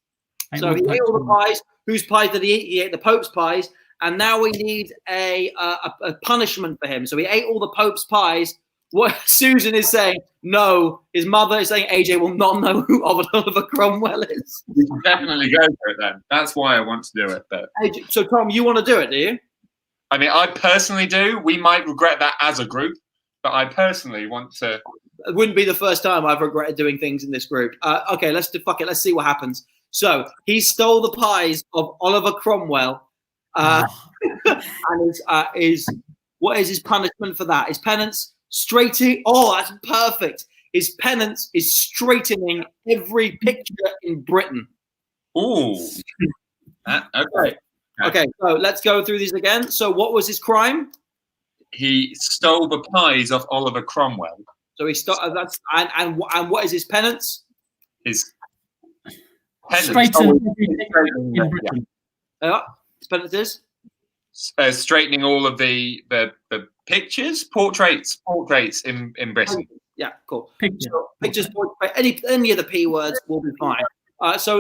Speaker 3: So he ate all the pies. Whose pies did he eat? He ate the Pope's pies. And now we need a punishment for him. So he ate all the Pope's pies. What Susan is saying, no. His mother is saying AJ will not know who Oliver Cromwell is.
Speaker 1: You can definitely go for it then. That's why I want to do it. But
Speaker 3: AJ, so Tom, you want to do it, do you?
Speaker 1: I mean, I personally do. We might regret that as a group, but I personally want to.
Speaker 3: It wouldn't be the first time I've regretted doing things in this group. Okay, let's Let's see what happens. So he stole the pies of Oliver Cromwell. And what is his punishment for that? His penance, straightening. Oh, that's perfect. His penance is straightening every picture in Britain.
Speaker 1: Ooh. Okay.
Speaker 3: Okay, so let's go through these again. So what was his crime?
Speaker 1: He stole the pies off Oliver Cromwell.
Speaker 3: So he and what is his penance?
Speaker 1: His
Speaker 2: Straighten everything in Britain.
Speaker 3: His penance is
Speaker 1: straightening all of the pictures, portraits in Britain.
Speaker 3: Yeah, cool.
Speaker 2: Picture.
Speaker 3: So pictures, any of the P words will be fine. So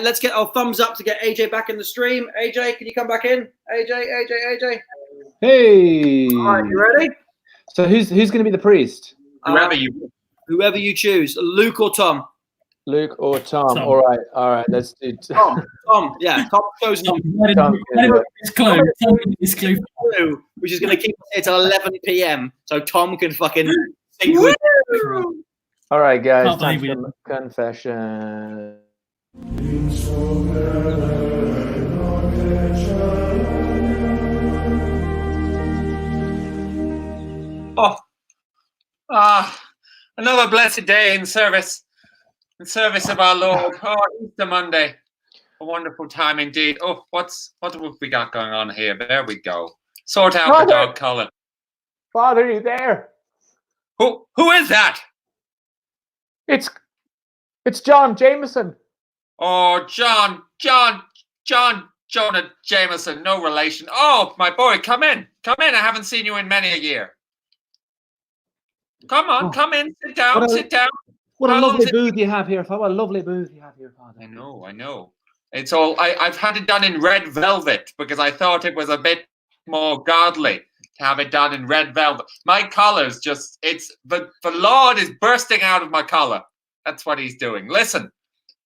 Speaker 3: let's get our thumbs up to get AJ back in the stream. AJ, can you come back in? AJ.
Speaker 4: Hey.
Speaker 3: All right, you ready?
Speaker 4: So who's going to be the priest?
Speaker 3: Whoever you choose, Luke or Tom.
Speaker 4: Luke or Tom?
Speaker 2: Tom.
Speaker 4: All right. Let's do
Speaker 3: Tom. Yeah, Tom chose
Speaker 2: Tom,
Speaker 4: Tom,
Speaker 2: his clue.
Speaker 3: which is going to keep us here till 11 p.m. so Tom can fucking sing with.
Speaker 4: All right, guys.
Speaker 2: Can't
Speaker 4: Time
Speaker 2: believe
Speaker 4: for confession.
Speaker 1: Another blessed day in service of our Lord. Easter Monday, a wonderful time indeed. What have we got going on here? There we go. Sort out the dog collar.
Speaker 4: Father, are you there?
Speaker 1: Who is that?
Speaker 4: It's John Jameson.
Speaker 1: Oh, Jonah Jameson, no relation. Oh, my boy, come in. I haven't seen you in many a year. Come on, come in. Sit down.
Speaker 4: What a lovely booth you have here, Father. What a lovely booth you have here, Father.
Speaker 1: I know. It's all. I've had it done in red velvet because I thought it was a bit more godly to have it done in red velvet. My collar's just. The Lord is bursting out of my collar. That's what he's doing. Listen,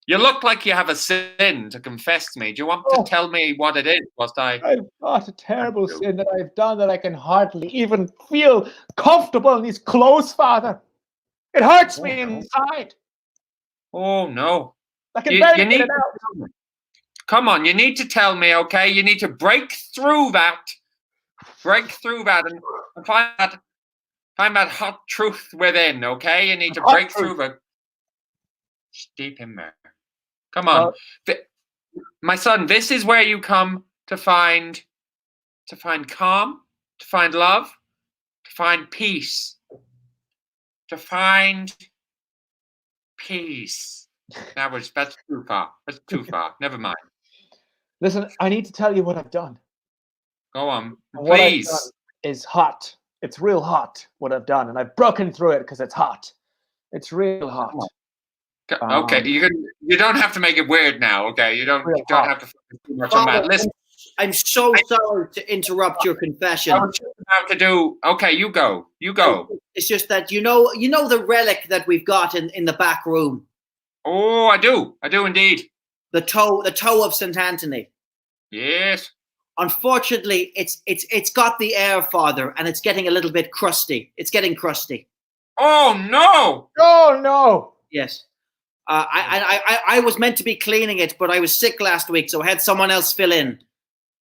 Speaker 1: you look like you have a sin to confess to me. Do you want to tell me what it is?
Speaker 4: I've got a terrible sin that I've done that I can hardly even feel comfortable in these clothes, Father. It hurts me inside.
Speaker 1: Oh, no.
Speaker 4: I can barely get it out.
Speaker 1: Come on, you need to tell me, okay? You need to break through that and find that hot truth within, okay? You need to break through the deep in there. Come on. My son, this is where you come to find calm, to find love, to find peace. To find peace. That's too far. Never mind.
Speaker 4: Listen, I need to tell you what I've done.
Speaker 1: Go on,
Speaker 4: What I've
Speaker 1: please.
Speaker 4: done is hot. It's real hot, what I've done, and I've broken through it because it's hot. It's real hot.
Speaker 1: Okay, you don't have to make it weird now, okay? You don't have to focus too much on that. Listen,
Speaker 3: I'm so sorry to interrupt your confession.
Speaker 1: I was just about to do. Okay, you go.
Speaker 3: It's just that you know the relic that we've got in the back room.
Speaker 1: Oh, I do indeed.
Speaker 3: The toe of St. Anthony.
Speaker 1: Yes.
Speaker 3: Unfortunately, it's got the air, Father, and it's getting a little bit crusty. It's getting crusty.
Speaker 1: Oh no!
Speaker 4: Oh no!
Speaker 3: Yes. I was meant to be cleaning it, but I was sick last week, so I had someone else fill in.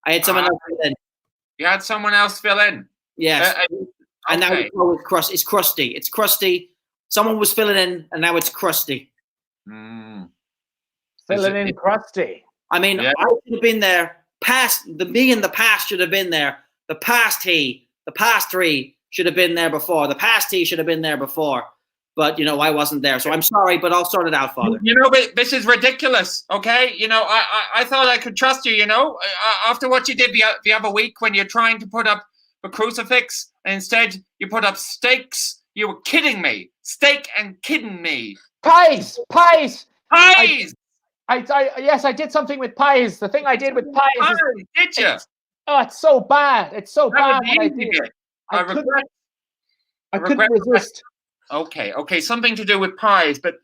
Speaker 3: You had someone else fill in? Yes. And now it's crusty. It's crusty. Someone was filling in, and now it's crusty.
Speaker 4: Filling in crusty.
Speaker 3: I mean, I should have been there. Me in the past should have been there. The past three should have been there before. The past he should have been there before. But, I wasn't there. So I'm sorry, but I'll sort it out, Father.
Speaker 1: But this is ridiculous, okay? I thought I could trust you, after what you did the other week when you're trying to put up a crucifix and instead you put up stakes. You were kidding me. Steak and kidding me.
Speaker 4: Pies!
Speaker 1: Pies!
Speaker 4: Yes, I did something with pies. The thing I did with pies
Speaker 1: did you?
Speaker 4: It's so bad. It's so bad what I did. I couldn't resist.
Speaker 1: Okay, something to do with pies, but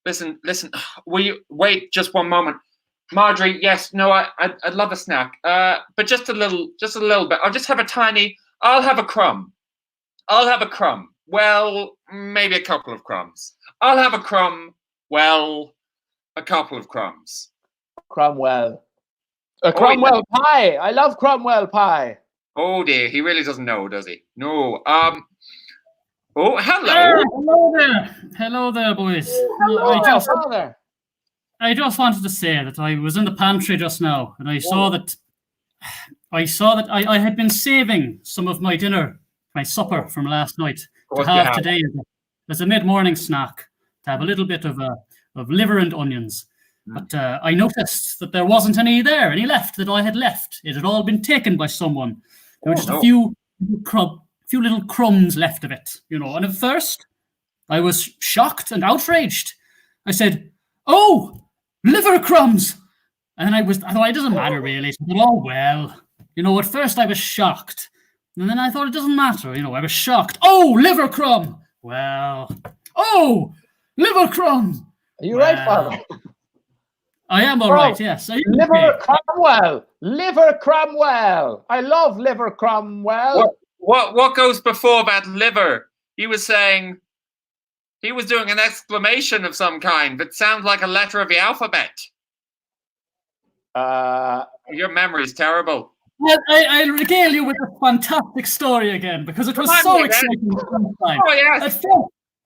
Speaker 1: listen, will you wait just one moment? Marjorie, yes, no, I'd love a snack. But just a little bit. I'll have a crumb. Well, maybe a couple of crumbs. I'll have a crumb. Well, a couple of crumbs.
Speaker 4: Cromwell. A Cromwell pie. I love Cromwell pie.
Speaker 1: Oh dear, he really doesn't know, does he? No. Oh, hello.
Speaker 2: Hello there, boys. I just wanted to say that I was in the pantry just now, and I saw that I had been saving some of my dinner, my supper from last night to have today as a mid-morning snack, to have a little bit of liver and onions. But I noticed that there wasn't any left that I had left. It had all been taken by someone. There were just a few little crumbs left of it, And at first, I was shocked and outraged. I said, "Oh, liver crumbs!" And I thought it doesn't matter really. So I thought, oh well, At first I was shocked, and then I thought it doesn't matter. I was shocked. Oh, liver crumb! Well, oh, liver crumb!
Speaker 4: Are you right, Father?
Speaker 2: I am all right. Yes.
Speaker 4: Liver Cromwell. Liver Cromwell. I love Liver Cromwell.
Speaker 1: What goes before that liver? He was saying. He was doing an exclamation of some kind that sounds like a letter of the alphabet. Your memory is terrible.
Speaker 2: Well, I'll regale you with a fantastic story again, because it was so exciting the first time.
Speaker 1: Oh, yes.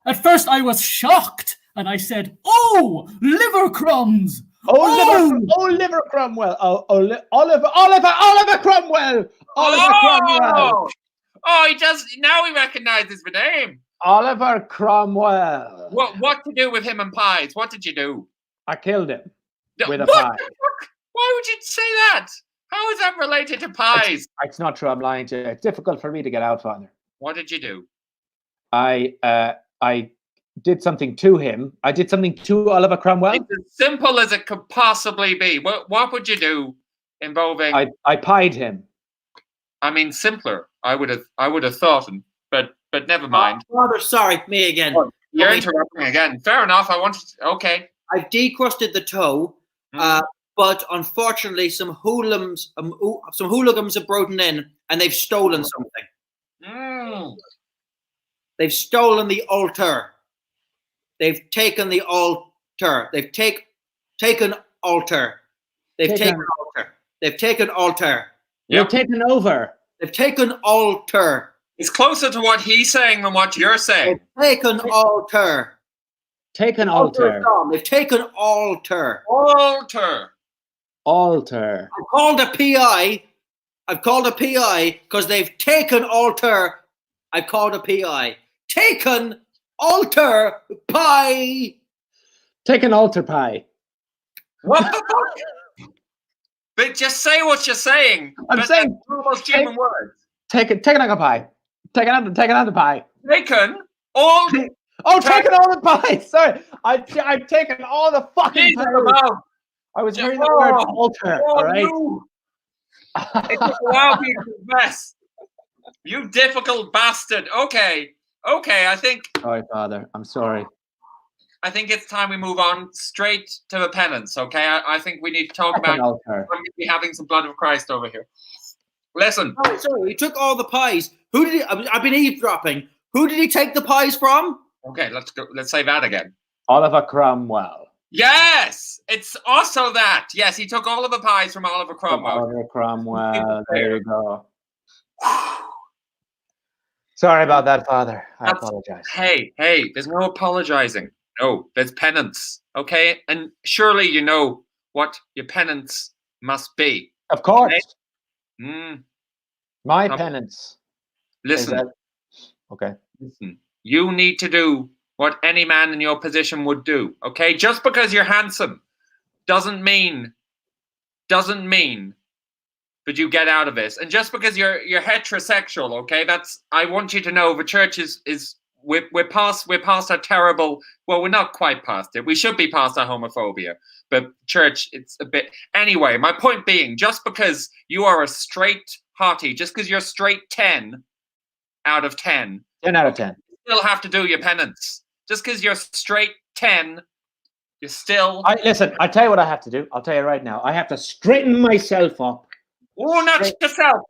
Speaker 2: At first I was shocked, and I said, "Oh, liver crumbs!
Speaker 4: Liver Cromwell! Oliver Cromwell! Cromwell!
Speaker 1: Oh, he does. Now he recognizes the name.
Speaker 4: Oliver Cromwell.
Speaker 1: What to do with him and pies? What did you do?
Speaker 4: I killed him with a
Speaker 1: what
Speaker 4: pie.
Speaker 1: The fuck? Why would you say that? How is that related to pies?
Speaker 4: It's not true. I'm lying to you. It's difficult for me to get out, Father.
Speaker 1: What did you do?
Speaker 4: I did something to him. I did something to Oliver Cromwell.
Speaker 1: It's as simple as it could possibly be. What would you do involving?
Speaker 4: I pied him.
Speaker 1: I mean, simpler. I would have thought, but never mind.
Speaker 3: Father, sorry, me again.
Speaker 1: Oh, you're interrupting again. Fair enough. I wanted. Okay.
Speaker 3: I've decrusted the toe, but unfortunately, some hooligans have broken in and they've stolen something. They've stolen the altar. They've taken the altar. They've taken altar. They've taken altar. They've taken altar.
Speaker 4: You're taken over.
Speaker 3: They've taken altar.
Speaker 1: It's closer to what he's saying than what you're saying.
Speaker 3: They've taken altar.
Speaker 4: Taken altar.
Speaker 3: They've taken altar.
Speaker 1: Altar.
Speaker 4: Altar.
Speaker 3: I've called a PI because they've taken altar. I called a PI. Taken altar pie.
Speaker 4: Taken altar pie.
Speaker 1: What the fuck? But just say what you're saying.
Speaker 4: I'm saying
Speaker 1: almost human words.
Speaker 4: Taken like a pie. Taken out the pie.
Speaker 1: Taken all.
Speaker 4: Taken all the pie. Sorry, I've taken all the fucking pie. I was hearing the word altar. All right.
Speaker 1: No. It took a while for you to confess. You difficult bastard. Okay. I think.
Speaker 4: Sorry, Father. I'm sorry.
Speaker 1: I think it's time we move on straight to the penance. Okay. I think we need to talk about. I'm going to be having some blood of Christ over here. Listen.
Speaker 3: Oh, sorry. He took all the pies. Who did he? I've been eavesdropping. Who did he take the pies from?
Speaker 1: Okay, let's go. Let's say that again.
Speaker 4: Oliver Cromwell.
Speaker 1: Yes, it's also that. Yes, he took all of the pies from Oliver Cromwell.
Speaker 4: Oliver Cromwell. There you go. Sorry about that, Father. I apologize.
Speaker 1: Hey, there's no apologizing. No, there's penance. Okay, and surely you know what your penance must be.
Speaker 4: Of course.
Speaker 1: Okay?
Speaker 4: My penance.
Speaker 1: Listen.
Speaker 4: Okay.
Speaker 1: Listen. You need to do what any man in your position would do. Okay, just because you're handsome doesn't mean that you get out of this. And just because you're heterosexual, okay, I want you to know the church is we're past our terrible. Well, we're not quite past it. We should be past our homophobia, but church, it's a bit. Anyway, my point being, just because you are a straight hottie, just because you're straight 10 out of 10.
Speaker 4: 10 out of 10.
Speaker 1: You still have to do your penance. Just because you're straight 10, you're still.
Speaker 4: Listen, I'll tell you what I have to do. I'll tell you right now. I have to straighten myself up.
Speaker 1: Oh, not yourself.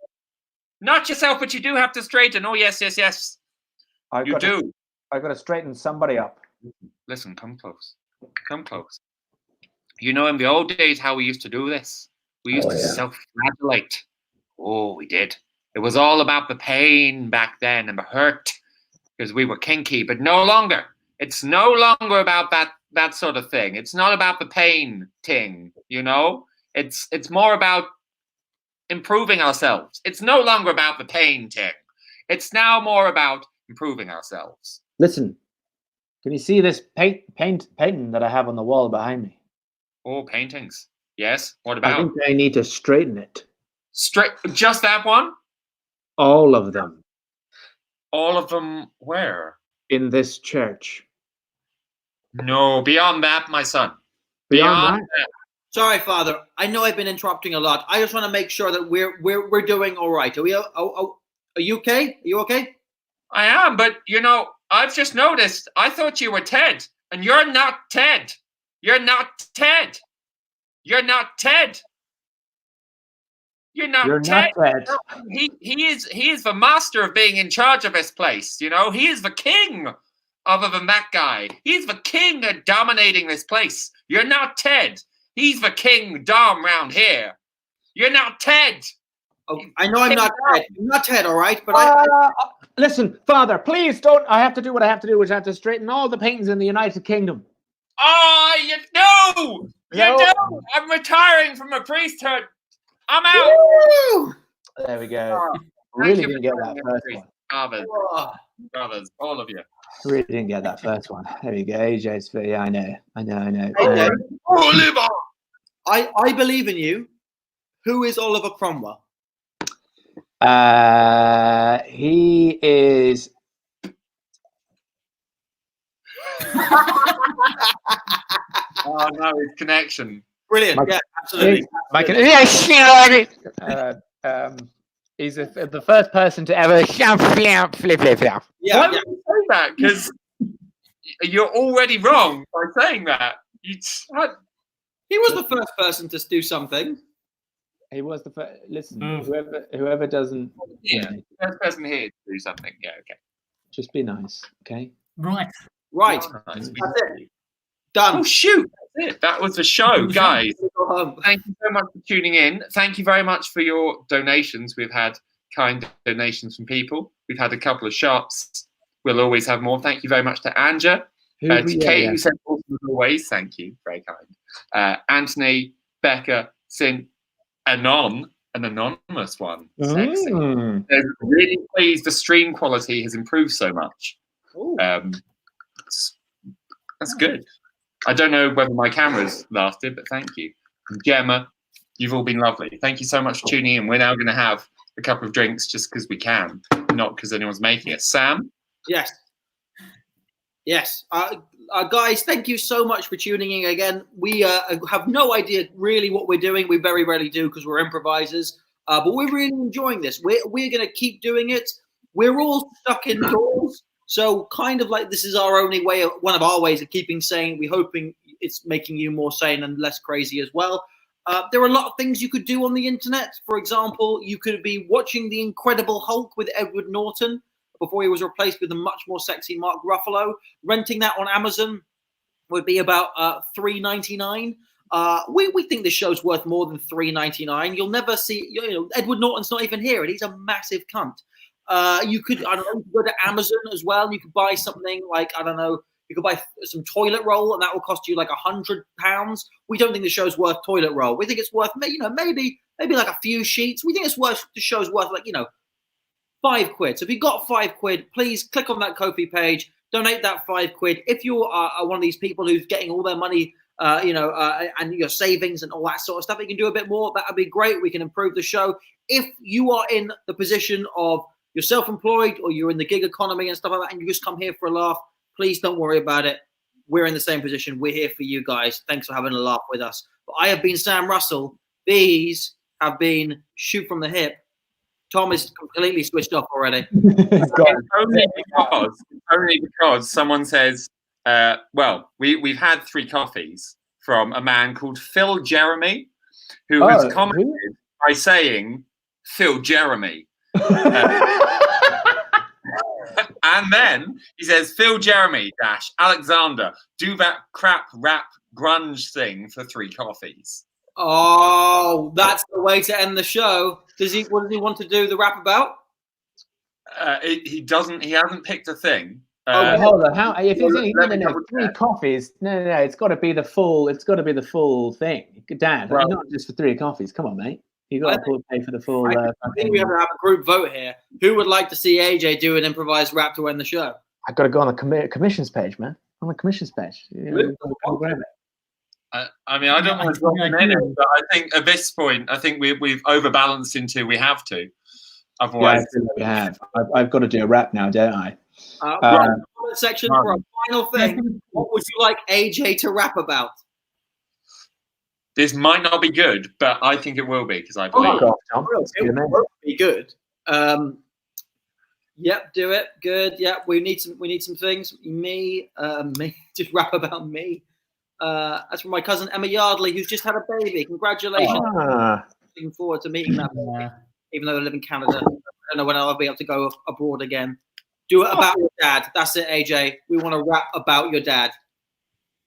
Speaker 1: Not yourself, but you do have to straighten. Oh, yes. You do.
Speaker 4: I've got to straighten somebody up.
Speaker 1: Listen, come close. Come close. You know, in the old days, how we used to do this? We used to self-flagellate. Oh, we did. It was all about the pain back then and the hurt because we were kinky, but no longer. It's no longer about that that sort of thing. It's not about the pain thing, you know? It's more about improving ourselves. It's no longer about the pain thing. It's now more about improving ourselves.
Speaker 4: Listen, can you see this painting that I have on the wall behind me?
Speaker 1: Oh, paintings. Yes. What
Speaker 4: I
Speaker 1: about?
Speaker 4: think I need to straighten it.
Speaker 1: Straight, just that one?
Speaker 4: All of them
Speaker 1: All of them where?
Speaker 4: in this church.
Speaker 1: No, beyond that, my son.
Speaker 4: Beyond
Speaker 1: that.
Speaker 3: Sorry, Father. I know I've been interrupting a lot. I just want to make sure that we're doing all right. Are you okay? Are you okay?
Speaker 1: I am, but you know, I've just noticed. I thought you were Ted, and you're not Ted. You're not Ted. You're not Ted. You're not
Speaker 4: You're
Speaker 1: Ted.
Speaker 4: not Ted.
Speaker 1: He is the master of being in charge of this place. You know, he is the king. Other than that guy, he's the king of dominating this place. You're not Ted. He's the king dom round here. You're not Ted.
Speaker 3: Oh, I know I'm not Ted. I'm not Ted, all right? But
Speaker 4: Listen, Father, please don't. I have to do what I have to do, which I have to straighten all the paintings in the United Kingdom.
Speaker 1: Oh, you know. You know. I'm retiring from the priesthood. I'm out.
Speaker 3: Woo!
Speaker 4: There we go.
Speaker 1: Oh,
Speaker 4: Really
Speaker 1: thank you
Speaker 4: didn't get
Speaker 1: for
Speaker 4: that
Speaker 1: joining
Speaker 4: first
Speaker 1: us,
Speaker 4: one.
Speaker 1: Brothers,
Speaker 3: Oh,
Speaker 1: brothers, all of you.
Speaker 4: Really didn't get that first one. There we go. AJ's for yeah, I know.
Speaker 3: Hey,
Speaker 1: Oliver.
Speaker 3: I believe in you. Who is Oliver Cromwell?
Speaker 4: He is.
Speaker 1: Oh no, his connection.
Speaker 3: Brilliant.
Speaker 4: Mike-
Speaker 3: Yeah, absolutely.
Speaker 4: He's the first person to ever.
Speaker 3: Yeah,
Speaker 1: Why
Speaker 3: yeah.
Speaker 1: would you say that? Because you're already wrong by saying that.
Speaker 3: He was the first person to do something.
Speaker 4: He was the first. Listen,
Speaker 2: Mm.
Speaker 4: whoever doesn't.
Speaker 1: Yeah, first person here to do something. Yeah, okay.
Speaker 4: Just be nice, okay?
Speaker 2: Right.
Speaker 3: Right.
Speaker 1: Nice.
Speaker 3: That's it. Done.
Speaker 1: Oh shoot! That's it. That was the show, guys.
Speaker 3: Go home.
Speaker 1: Thank you so much for tuning in. Thank you very much for your donations. We've had kind donations from people. We've had a couple of shots. We'll always have more. Thank you very much to Anja, to Kate, who said awesome as always. Thank you, very kind. Anthony, Becca, Sin, Anon, an anonymous one. Sexy. They're really pleased the stream quality has improved so much.
Speaker 3: Ooh.
Speaker 1: That's good. I don't know whether my cameras lasted, but thank you. And Gemma, you've all been lovely. Thank you so much for tuning in. We're now going to have a couple of drinks just because we can, not because anyone's making it. Sam?
Speaker 3: Yes. Yes. Guys, thank you so much for tuning in again. We have no idea really what we're doing. We very rarely do because we're improvisers. But we're really enjoying this. We're going to keep doing it. We're all stuck indoors. So kind of like this is our only way, one of our ways of keeping sane. We're hoping it's making you more sane and less crazy as well. There are a lot of things you could do on the internet. For example, you could be watching The Incredible Hulk with Edward Norton before he was replaced with a much more sexy Mark Ruffalo. Renting that on Amazon would be about $3.99. We think this show's worth more than $3.99. You'll never see, Edward Norton's not even here, and he's a massive cunt. You could, I don't know, go to Amazon as well. And you could buy something like, I don't know, you could buy some toilet roll, and that will cost you like £100. We don't think the show's worth toilet roll. We think it's worth, maybe like a few sheets. We think the show's worth like, £5. So if you've got £5, please click on that Ko-fi page, donate that £5. If you are one of these people who's getting all their money, and your savings and all that sort of stuff, you can do a bit more. That would be great. We can improve the show. If you are in the position of you're self-employed or you're in the gig economy and stuff like that, and you just come here for a laugh, please don't worry about it. We're in the same position. We're here for you guys. Thanks for having a laugh with us. But I have been Sam Russell. These have been Shoot from the Hip. Tom is completely switched off already.
Speaker 1: only because someone says, we've had 3 coffees from a man called Phil Jeremy, who has commented by saying Phil Jeremy. And then he says, Phil Jeremy - Alexander, do that crap rap grunge thing for 3 coffees.
Speaker 3: Oh, that's the way to end the show. What does he want to do the rap about?
Speaker 1: He hasn't picked a thing.
Speaker 4: Hold on. How if it's only
Speaker 1: let me
Speaker 4: no,
Speaker 1: double
Speaker 4: 3
Speaker 1: check.
Speaker 4: coffees? No. It's got to be the full. It's got to be the full thing, Dan.
Speaker 1: Well-
Speaker 4: not just for 3 coffees. Come on, mate. You got to pay for the full.
Speaker 3: I think we have to have a group vote here. Who would like to see AJ do an improvised rap to end the show?
Speaker 4: I got to go on the commissions page, man. On the commissions page. Go grab it.
Speaker 1: I mean, I don't want to drop an edit, but I think at this point, I think we've overbalanced into we have to. Otherwise,
Speaker 4: Yeah, I feel like we have. I've got to do a rap now, don't I?
Speaker 3: Comment section for a final thing. What would you like AJ to rap about?
Speaker 1: this might not be good, but I think it will be because I believe.
Speaker 4: Fuck off, Tom.
Speaker 3: It will be good. Yep, do it. Good. Yep, we need some things. Me, just rap about me. That's from my cousin Emma Yardley, who's just had a baby. Congratulations. Looking forward to meeting that baby, even though I live in Canada. I don't know when I'll be able to go abroad again. Do it about your dad. That's it, AJ. We want to rap about your dad.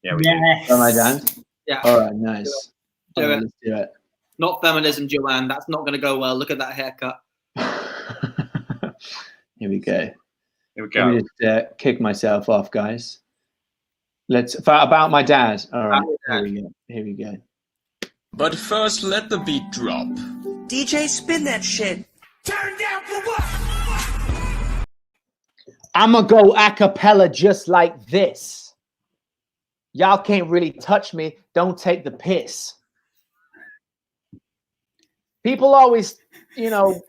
Speaker 1: Yeah, we do.
Speaker 4: Oh, my dad?
Speaker 3: Yeah.
Speaker 4: All right, nice.
Speaker 3: Do it.
Speaker 4: Let's do it.
Speaker 3: Not feminism, Joanne. That's not going to go well. Look at that haircut.
Speaker 4: Here we go.
Speaker 1: Here we go.
Speaker 4: Let me just kick myself off, guys. About my dad. All right, here we go.
Speaker 7: But first, let the beat drop.
Speaker 8: DJ, spin that shit. Turn down for what?
Speaker 4: I'ma go a cappella just like this. Y'all can't really touch me. Don't take the piss. People always,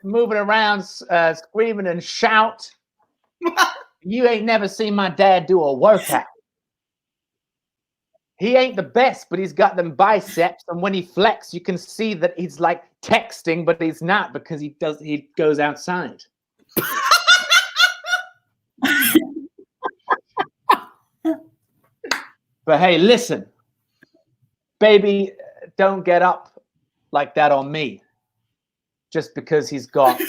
Speaker 4: moving around, screaming and shout. You ain't never seen my dad do a workout. He ain't the best, but he's got them biceps. And when he flex, you can see that he's like texting, but he's not because he goes outside. But hey, listen, baby, don't get up like that on me just because he's got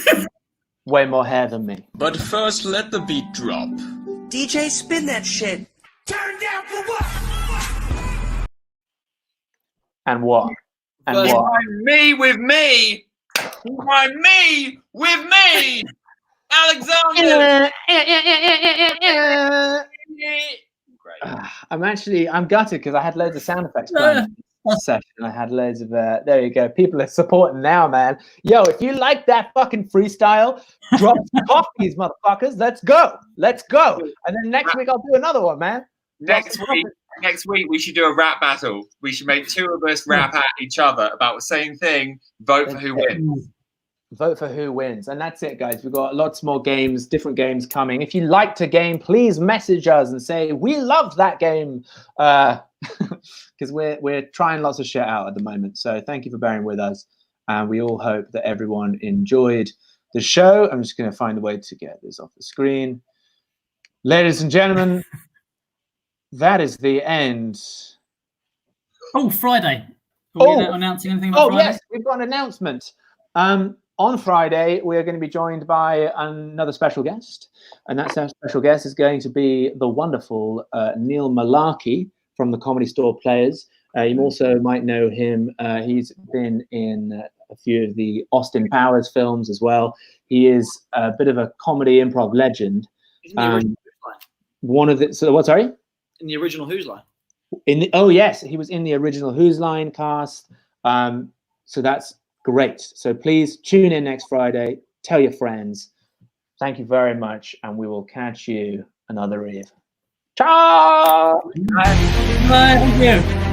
Speaker 4: way more hair than me.
Speaker 7: But first, let the beat drop.
Speaker 8: DJ, spin that shit. Turn down for what?
Speaker 4: And what? And
Speaker 3: First,
Speaker 4: what?
Speaker 1: Me with me. Why me with me? Alexander.
Speaker 4: I'm gutted because I had loads of sound effects planned for this session. I had loads of there you go. People are supporting now, man. Yo, if you like that fucking freestyle, drop some copies, motherfuckers. Let's go. And then next week I'll do another one, man.
Speaker 1: Next week we should do a rap battle. We should make 2 of us rap at each other about the same thing. Vote for who wins.
Speaker 4: Vote for who wins. And that's it, guys. We've got lots more games, different games coming. If you liked a game, please message us and say, we loved that game. Because we're trying lots of shit out at the moment. So thank you for bearing with us. And we all hope that everyone enjoyed the show. I'm just going to find a way to get this off the screen. Ladies and gentlemen, that is the end.
Speaker 2: Oh, Friday. Are we announcing anything about Friday?
Speaker 4: Yes, we've got an announcement. On Friday, we are going to be joined by another special guest, and that special guest is going to be the wonderful Neil Malarkey from the Comedy Store Players. You also might know him. He's been in a few of the Austin Powers films as well. He is a bit of a comedy improv legend. One of the sorry?
Speaker 3: In the original Who's Line.
Speaker 4: Yes, he was in the original Who's Line cast. So that's great. So please tune in next Friday. Tell your friends. Thank you very much, and we will catch you another eve. Ciao.
Speaker 2: Bye. Thank you.